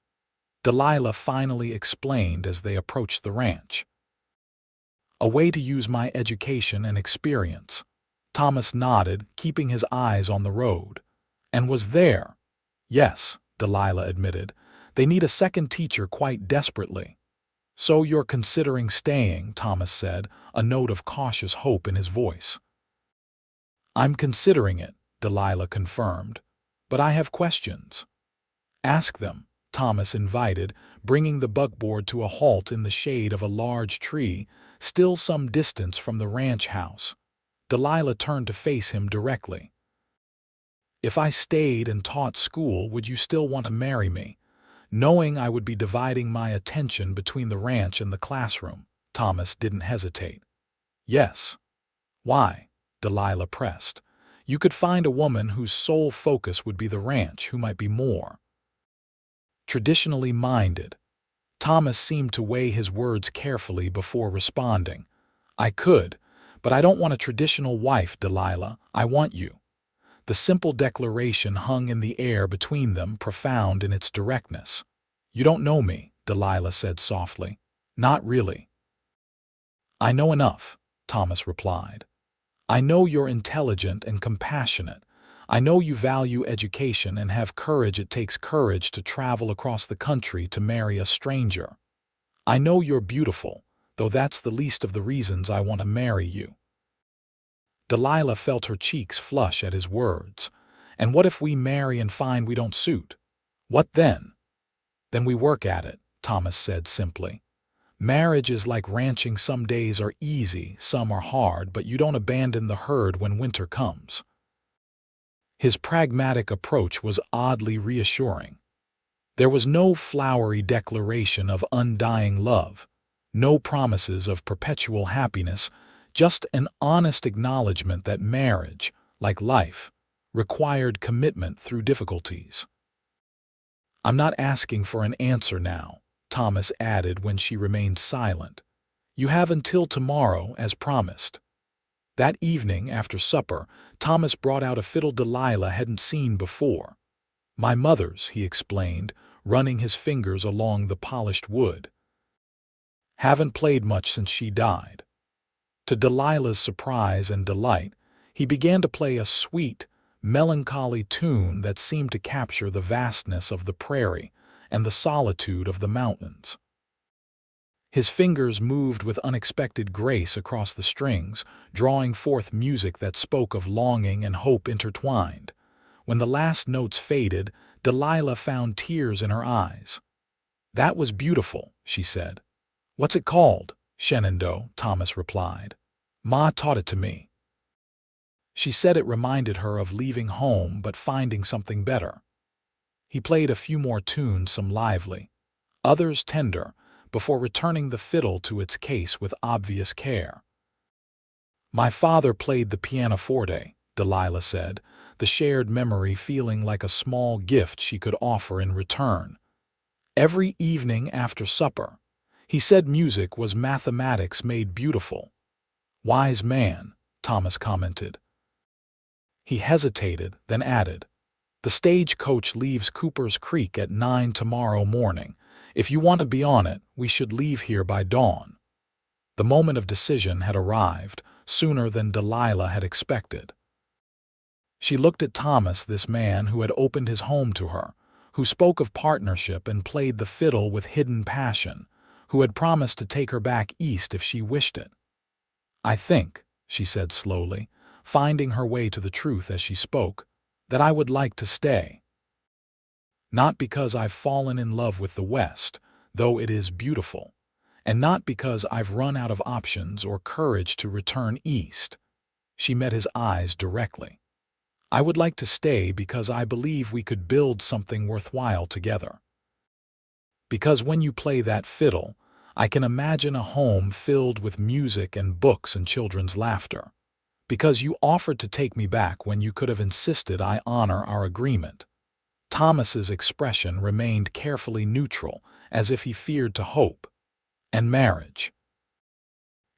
Delilah finally explained as they approached the ranch. A way to use my education and experience. Thomas nodded, keeping his eyes on the road. And was there? Yes, Delilah admitted. They need a second teacher quite desperately. So you're considering staying, Thomas said, a note of cautious hope in his voice. I'm considering it, Delilah confirmed. But I have questions. Ask them, Thomas invited, bringing the buckboard to a halt in the shade of a large tree, still some distance from the ranch house. Delilah turned to face him directly. If I stayed and taught school, would you still want to marry me? Knowing I would be dividing my attention between the ranch and the classroom, Thomas didn't hesitate. Yes. Why? Delilah pressed. You could find a woman whose sole focus would be the ranch who might be more traditionally minded. Thomas seemed to weigh his words carefully before responding. I could, but I don't want a traditional wife, Delilah. I want you. The simple declaration hung in the air between them, profound in its directness. "You don't know me," Delilah said softly. "Not really." "I know enough," Thomas replied. "I know you're intelligent and compassionate. I know you value education and have courage. It takes courage to travel across the country to marry a stranger. I know you're beautiful, though that's the least of the reasons I want to marry you." Delilah felt her cheeks flush at his words. "And what if we marry and find we don't suit? What then?" "Then we work at it," Thomas said simply. "Marriage is like ranching. Some days are easy, some are hard, but you don't abandon the herd when winter comes." His pragmatic approach was oddly reassuring. There was no flowery declaration of undying love, no promises of perpetual happiness, just an honest acknowledgement that marriage, like life, required commitment through difficulties. "I'm not asking for an answer now," Thomas added when she remained silent. "You have until tomorrow, as promised." That evening, after supper, Thomas brought out a fiddle Delilah hadn't seen before. "My mother's," he explained, running his fingers along the polished wood. "Haven't played much since she died." To Delilah's surprise and delight, he began to play a sweet, melancholy tune that seemed to capture the vastness of the prairie and the solitude of the mountains. His fingers moved with unexpected grace across the strings, drawing forth music that spoke of longing and hope intertwined. When the last notes faded, Delilah found tears in her eyes. "That was beautiful," she said. "What's it called?" "Shenandoah," Thomas replied. "Ma taught it to me." She said it reminded her of leaving home but finding something better. He played a few more tunes, some lively, others tender, before returning the fiddle to its case with obvious care. "My father played the pianoforte," Delilah said, the shared memory feeling like a small gift she could offer in return. "Every evening after supper, he said music was mathematics made beautiful." "Wise man," Thomas commented. He hesitated, then added, "The stagecoach leaves Cooper's Creek at 9 tomorrow morning. If you want to be on it, we should leave here by dawn." The moment of decision had arrived, sooner than Delilah had expected. She looked at Thomas, this man who had opened his home to her, who spoke of partnership and played the fiddle with hidden passion, who had promised to take her back east if she wished it. "I think," she said slowly, finding her way to the truth as she spoke, "that I would like to stay. Not because I've fallen in love with the West, though it is beautiful, and not because I've run out of options or courage to return east." She met his eyes directly. "I would like to stay because I believe we could build something worthwhile together. Because when you play that fiddle, I can imagine a home filled with music and books and children's laughter. Because you offered to take me back when you could have insisted I honor our agreement." Thomas's expression remained carefully neutral, as if he feared to hope. "And marriage?"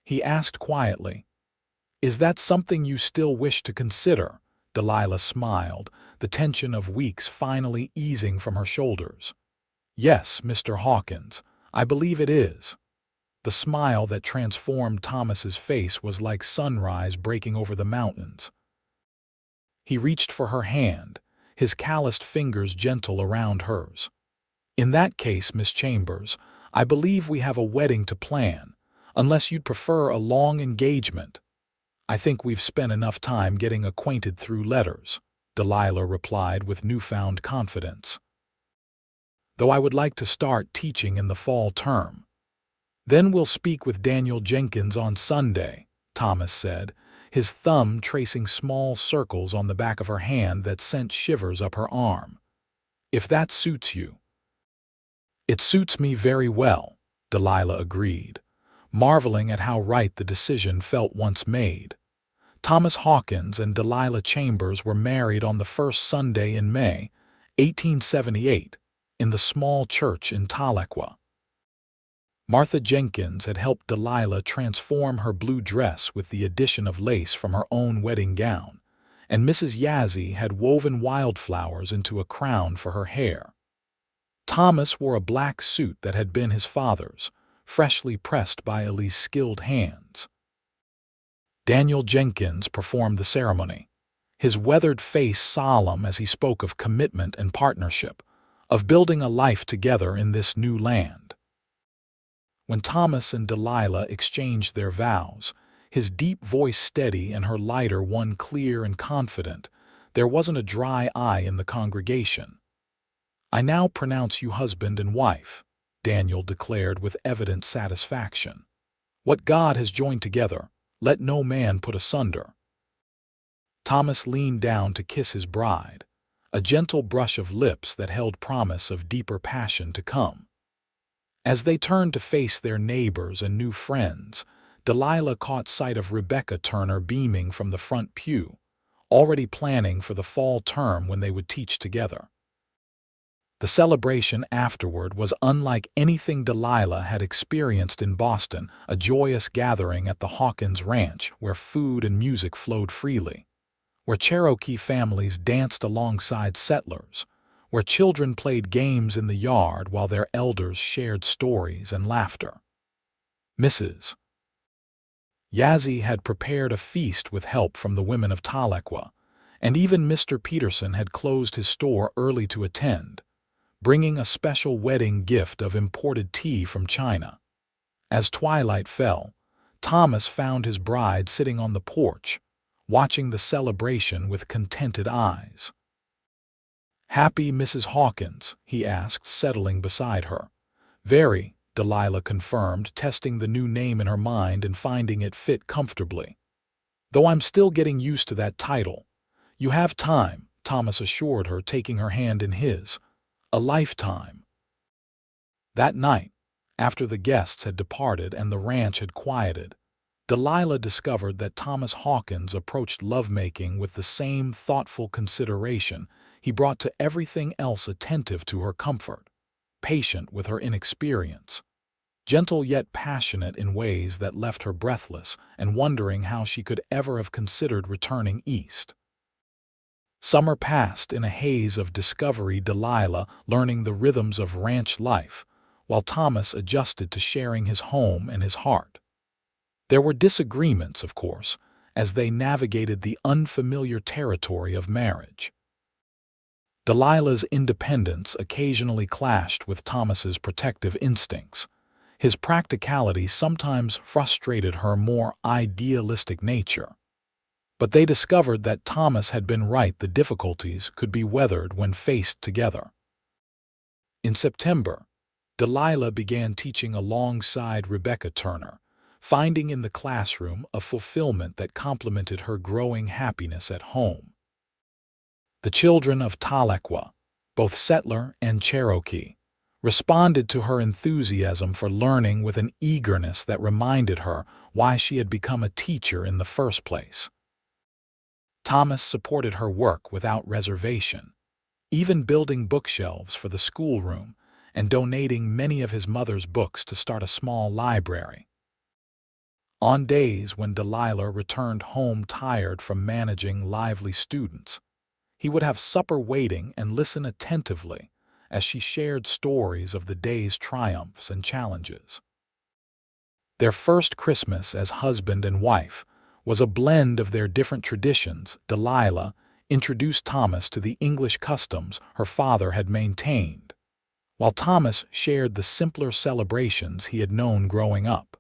he asked quietly. "Is that something you still wish to consider?" Delilah smiled, the tension of weeks finally easing from her shoulders. "Yes, Mr. Hawkins, I believe it is." The smile that transformed Thomas's face was like sunrise breaking over the mountains. He reached for her hand, his calloused fingers gentle around hers. "In that case, Miss Chambers, I believe we have a wedding to plan, unless you'd prefer a long engagement." "I think we've spent enough time getting acquainted through letters," Delilah replied with newfound confidence. "Though I would like to start teaching in the fall term." "Then we'll speak with Daniel Jenkins on Sunday," Thomas said, his thumb tracing small circles on the back of her hand that sent shivers up her arm. "If that suits you." "It suits me very well," Delilah agreed, marveling at how right the decision felt once made. Thomas Hawkins and Delilah Chambers were married on the first Sunday in May, 1878, in the small church in Tahlequah. Martha Jenkins had helped Delilah transform her blue dress with the addition of lace from her own wedding gown, and Mrs. Yazzie had woven wildflowers into a crown for her hair. Thomas wore a black suit that had been his father's, freshly pressed by Ellie's skilled hands. Daniel Jenkins performed the ceremony, his weathered face solemn as he spoke of commitment and partnership, of building a life together in this new land. When Thomas and Delilah exchanged their vows, his deep voice steady and her lighter one clear and confident, there wasn't a dry eye in the congregation. "I now pronounce you husband and wife," Daniel declared with evident satisfaction. "What God has joined together, let no man put asunder." Thomas leaned down to kiss his bride, a gentle brush of lips that held promise of deeper passion to come. As they turned to face their neighbors and new friends, Delilah caught sight of Rebecca Turner beaming from the front pew, already planning for the fall term when they would teach together. The celebration afterward was unlike anything Delilah had experienced in Boston, a joyous gathering at the Hawkins Ranch where food and music flowed freely, where Cherokee families danced alongside settlers, where children played games in the yard while their elders shared stories and laughter. Mrs. Yazzie had prepared a feast with help from the women of Tahlequah, and even Mr. Peterson had closed his store early to attend, bringing a special wedding gift of imported tea from China. As twilight fell, Thomas found his bride sitting on the porch, watching the celebration with contented eyes. "Happy Mrs. Hawkins?" he asked, settling beside her. "Very," Delilah confirmed, testing the new name in her mind and finding it fit comfortably. "Though I'm still getting used to that title." "You have time," Thomas assured her, taking her hand in his. "A lifetime." That night, after the guests had departed and the ranch had quieted, Delilah discovered that Thomas Hawkins approached lovemaking with the same thoughtful consideration he brought to everything else, attentive to her comfort, patient with her inexperience, gentle yet passionate in ways that left her breathless and wondering how she could ever have considered returning east. Summer passed in a haze of discovery, Delilah learning the rhythms of ranch life, while Thomas adjusted to sharing his home and his heart. There were disagreements, of course, as they navigated the unfamiliar territory of marriage. Delilah's independence occasionally clashed with Thomas's protective instincts. His practicality sometimes frustrated her more idealistic nature. But they discovered that Thomas had been right. The difficulties could be weathered when faced together. In September, Delilah began teaching alongside Rebecca Turner, finding in the classroom a fulfillment that complemented her growing happiness at home. The children of Tahlequah, both settler and Cherokee, responded to her enthusiasm for learning with an eagerness that reminded her why she had become a teacher in the first place. Thomas supported her work without reservation, even building bookshelves for the schoolroom and donating many of his mother's books to start a small library. On days when Delilah returned home tired from managing lively students, he would have supper waiting and listen attentively as she shared stories of the day's triumphs and challenges. Their first Christmas as husband and wife was a blend of their different traditions. Delilah introduced Thomas to the English customs her father had maintained, while Thomas shared the simpler celebrations he had known growing up.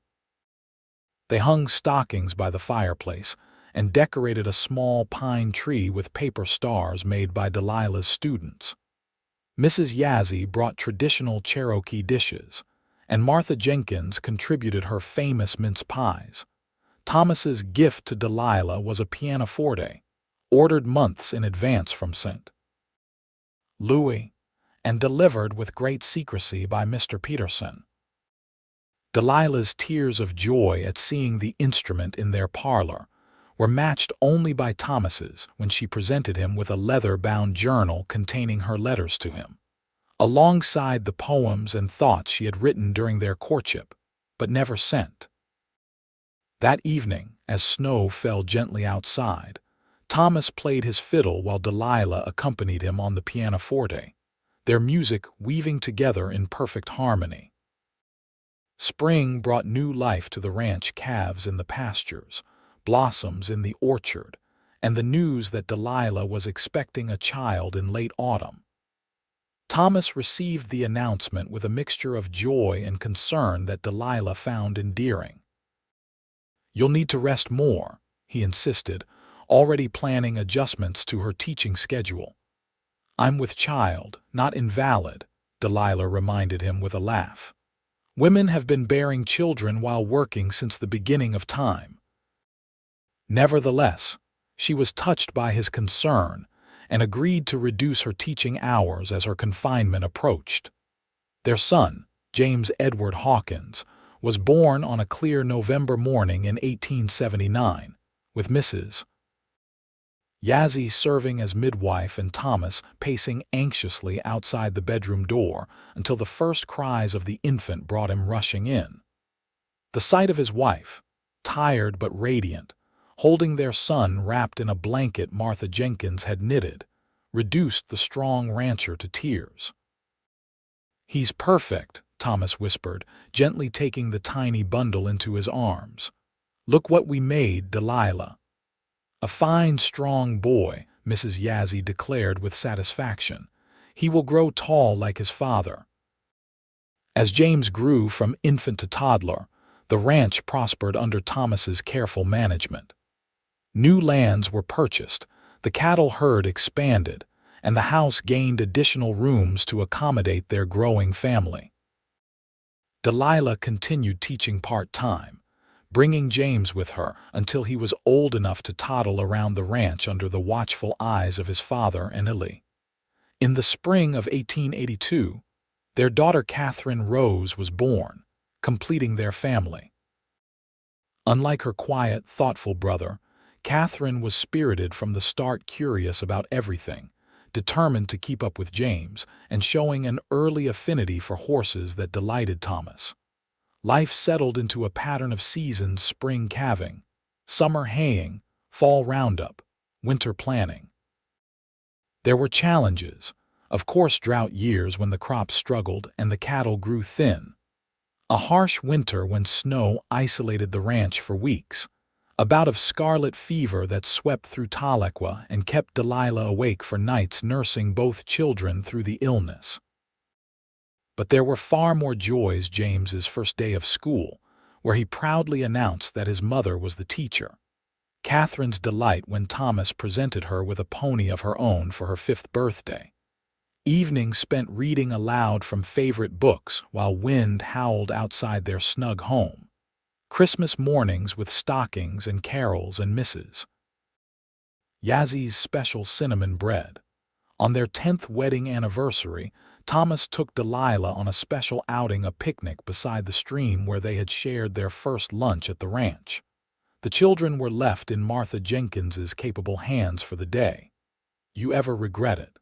They hung stockings by the fireplace and decorated a small pine tree with paper stars made by Delilah's students. Mrs. Yazzie brought traditional Cherokee dishes, and Martha Jenkins contributed her famous mince pies. Thomas's gift to Delilah was a pianoforte, ordered months in advance from St. Louis, and delivered with great secrecy by Mr. Peterson. Delilah's tears of joy at seeing the instrument in their parlor were matched only by Thomas's when she presented him with a leather-bound journal containing her letters to him, alongside the poems and thoughts she had written during their courtship, but never sent. That evening, as snow fell gently outside, Thomas played his fiddle while Delilah accompanied him on the pianoforte, their music weaving together in perfect harmony. Spring brought new life to the ranch, calves in the pastures, blossoms in the orchard, and the news that Delilah was expecting a child in late autumn. Thomas received the announcement with a mixture of joy and concern that Delilah found endearing. "You'll need to rest more," he insisted, already planning adjustments to her teaching schedule. "I'm with child, not invalid," Delilah reminded him with a laugh. "Women have been bearing children while working since the beginning of time." Nevertheless, she was touched by his concern and agreed to reduce her teaching hours as her confinement approached. Their son, James Edward Hawkins, was born on a clear November morning in 1879, with Mrs. Yazzie serving as midwife and Thomas pacing anxiously outside the bedroom door until the first cries of the infant brought him rushing in. The sight of his wife, tired but radiant, holding their son wrapped in a blanket Martha Jenkins had knitted, reduced the strong rancher to tears. "He's perfect," Thomas whispered, gently taking the tiny bundle into his arms. "Look what we made, Delilah." "A fine, strong boy," Mrs. Yazzie declared with satisfaction. "He will grow tall like his father." As James grew from infant to toddler, the ranch prospered under Thomas's careful management. New lands were purchased, the cattle herd expanded, and the house gained additional rooms to accommodate their growing family. Delilah continued teaching part-time, bringing James with her until he was old enough to toddle around the ranch under the watchful eyes of his father and Ellie. In the spring of 1882, their daughter Catherine Rose was born, completing their family. Unlike her quiet, thoughtful brother, Catherine was spirited from the start, curious about everything, determined to keep up with James, and showing an early affinity for horses that delighted Thomas. Life settled into a pattern of seasons: spring calving, summer haying, fall roundup, winter planning. There were challenges, of course, drought years when the crops struggled and the cattle grew thin. A harsh winter when snow isolated the ranch for weeks. A bout of scarlet fever that swept through Tahlequah and kept Delilah awake for nights nursing both children through the illness. But there were far more joys: James's first day of school, where he proudly announced that his mother was the teacher. Catherine's delight when Thomas presented her with a pony of her own for her 5th birthday. Evenings spent reading aloud from favorite books while wind howled outside their snug home. Christmas mornings with stockings and carols and Mrs. Yazzie's special cinnamon bread. On their 10th wedding anniversary, Thomas took Delilah on a special outing, a picnic beside the stream where they had shared their first lunch at the ranch. The children were left in Martha Jenkins's capable hands for the day. "You ever regret it?"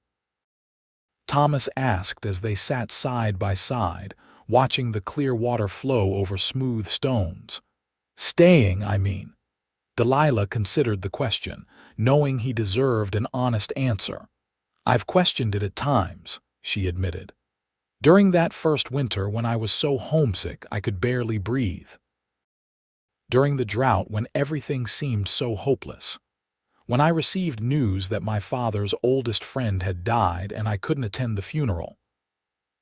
Thomas asked as they sat side by side, watching the clear water flow over smooth stones. "Staying, I mean." Delilah considered the question, knowing he deserved an honest answer. "I've questioned it at times," she admitted. "During that first winter when I was so homesick I could barely breathe. During the drought when everything seemed so hopeless. When I received news that my father's oldest friend had died and I couldn't attend the funeral."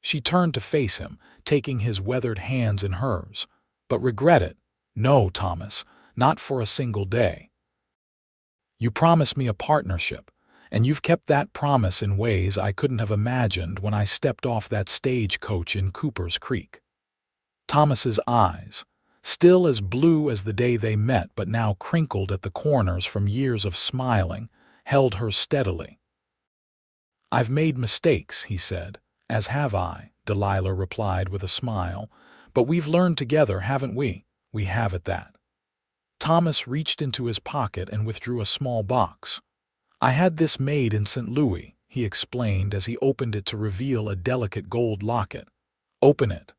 She turned to face him, taking his weathered hands in hers. "But regret it? No, Thomas, not for a single day. You promised me a partnership, and you've kept that promise in ways I couldn't have imagined when I stepped off that stagecoach in Cooper's Creek." Thomas's eyes, still as blue as the day they met but now crinkled at the corners from years of smiling, held her steadily. "I've made mistakes," he said. "As have I," Delilah replied with a smile. "But we've learned together, haven't we?" "We have at that." Thomas reached into his pocket and withdrew a small box. "I had this made in St. Louis," he explained as he opened it to reveal a delicate gold locket. "Open it."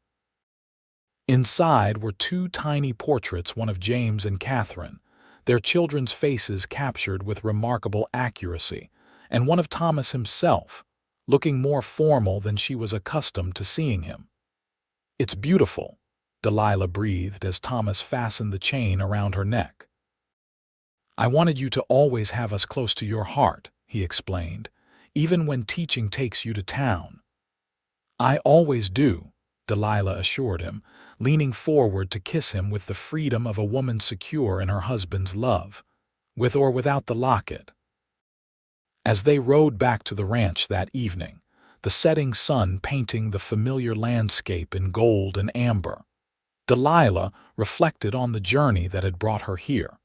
Inside were 2 tiny portraits, one of James and Catherine, their children's faces captured with remarkable accuracy, and one of Thomas himself, looking more formal than she was accustomed to seeing him. "It's beautiful," Delilah breathed as Thomas fastened the chain around her neck. "I wanted you to always have us close to your heart," he explained, "even when teaching takes you to town." "I always do," Delilah assured him, leaning forward to kiss him with the freedom of a woman secure in her husband's love, with or without the locket. As they rode back to the ranch that evening, the setting sun painting the familiar landscape in gold and amber, Delilah reflected on the journey that had brought her here.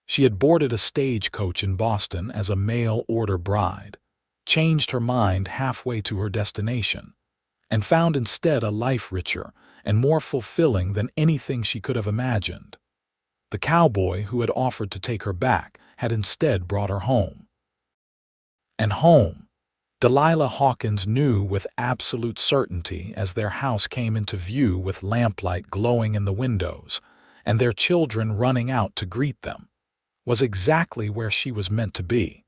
She had boarded a stagecoach in Boston as a mail-order bride, changed her mind halfway to her destination, and found instead a life richer and more fulfilling than anything she could have imagined. The cowboy who had offered to take her back had instead brought her home. And home, Delilah Hawkins knew with absolute certainty as their house came into view with lamplight glowing in the windows and their children running out to greet them, was exactly where she was meant to be.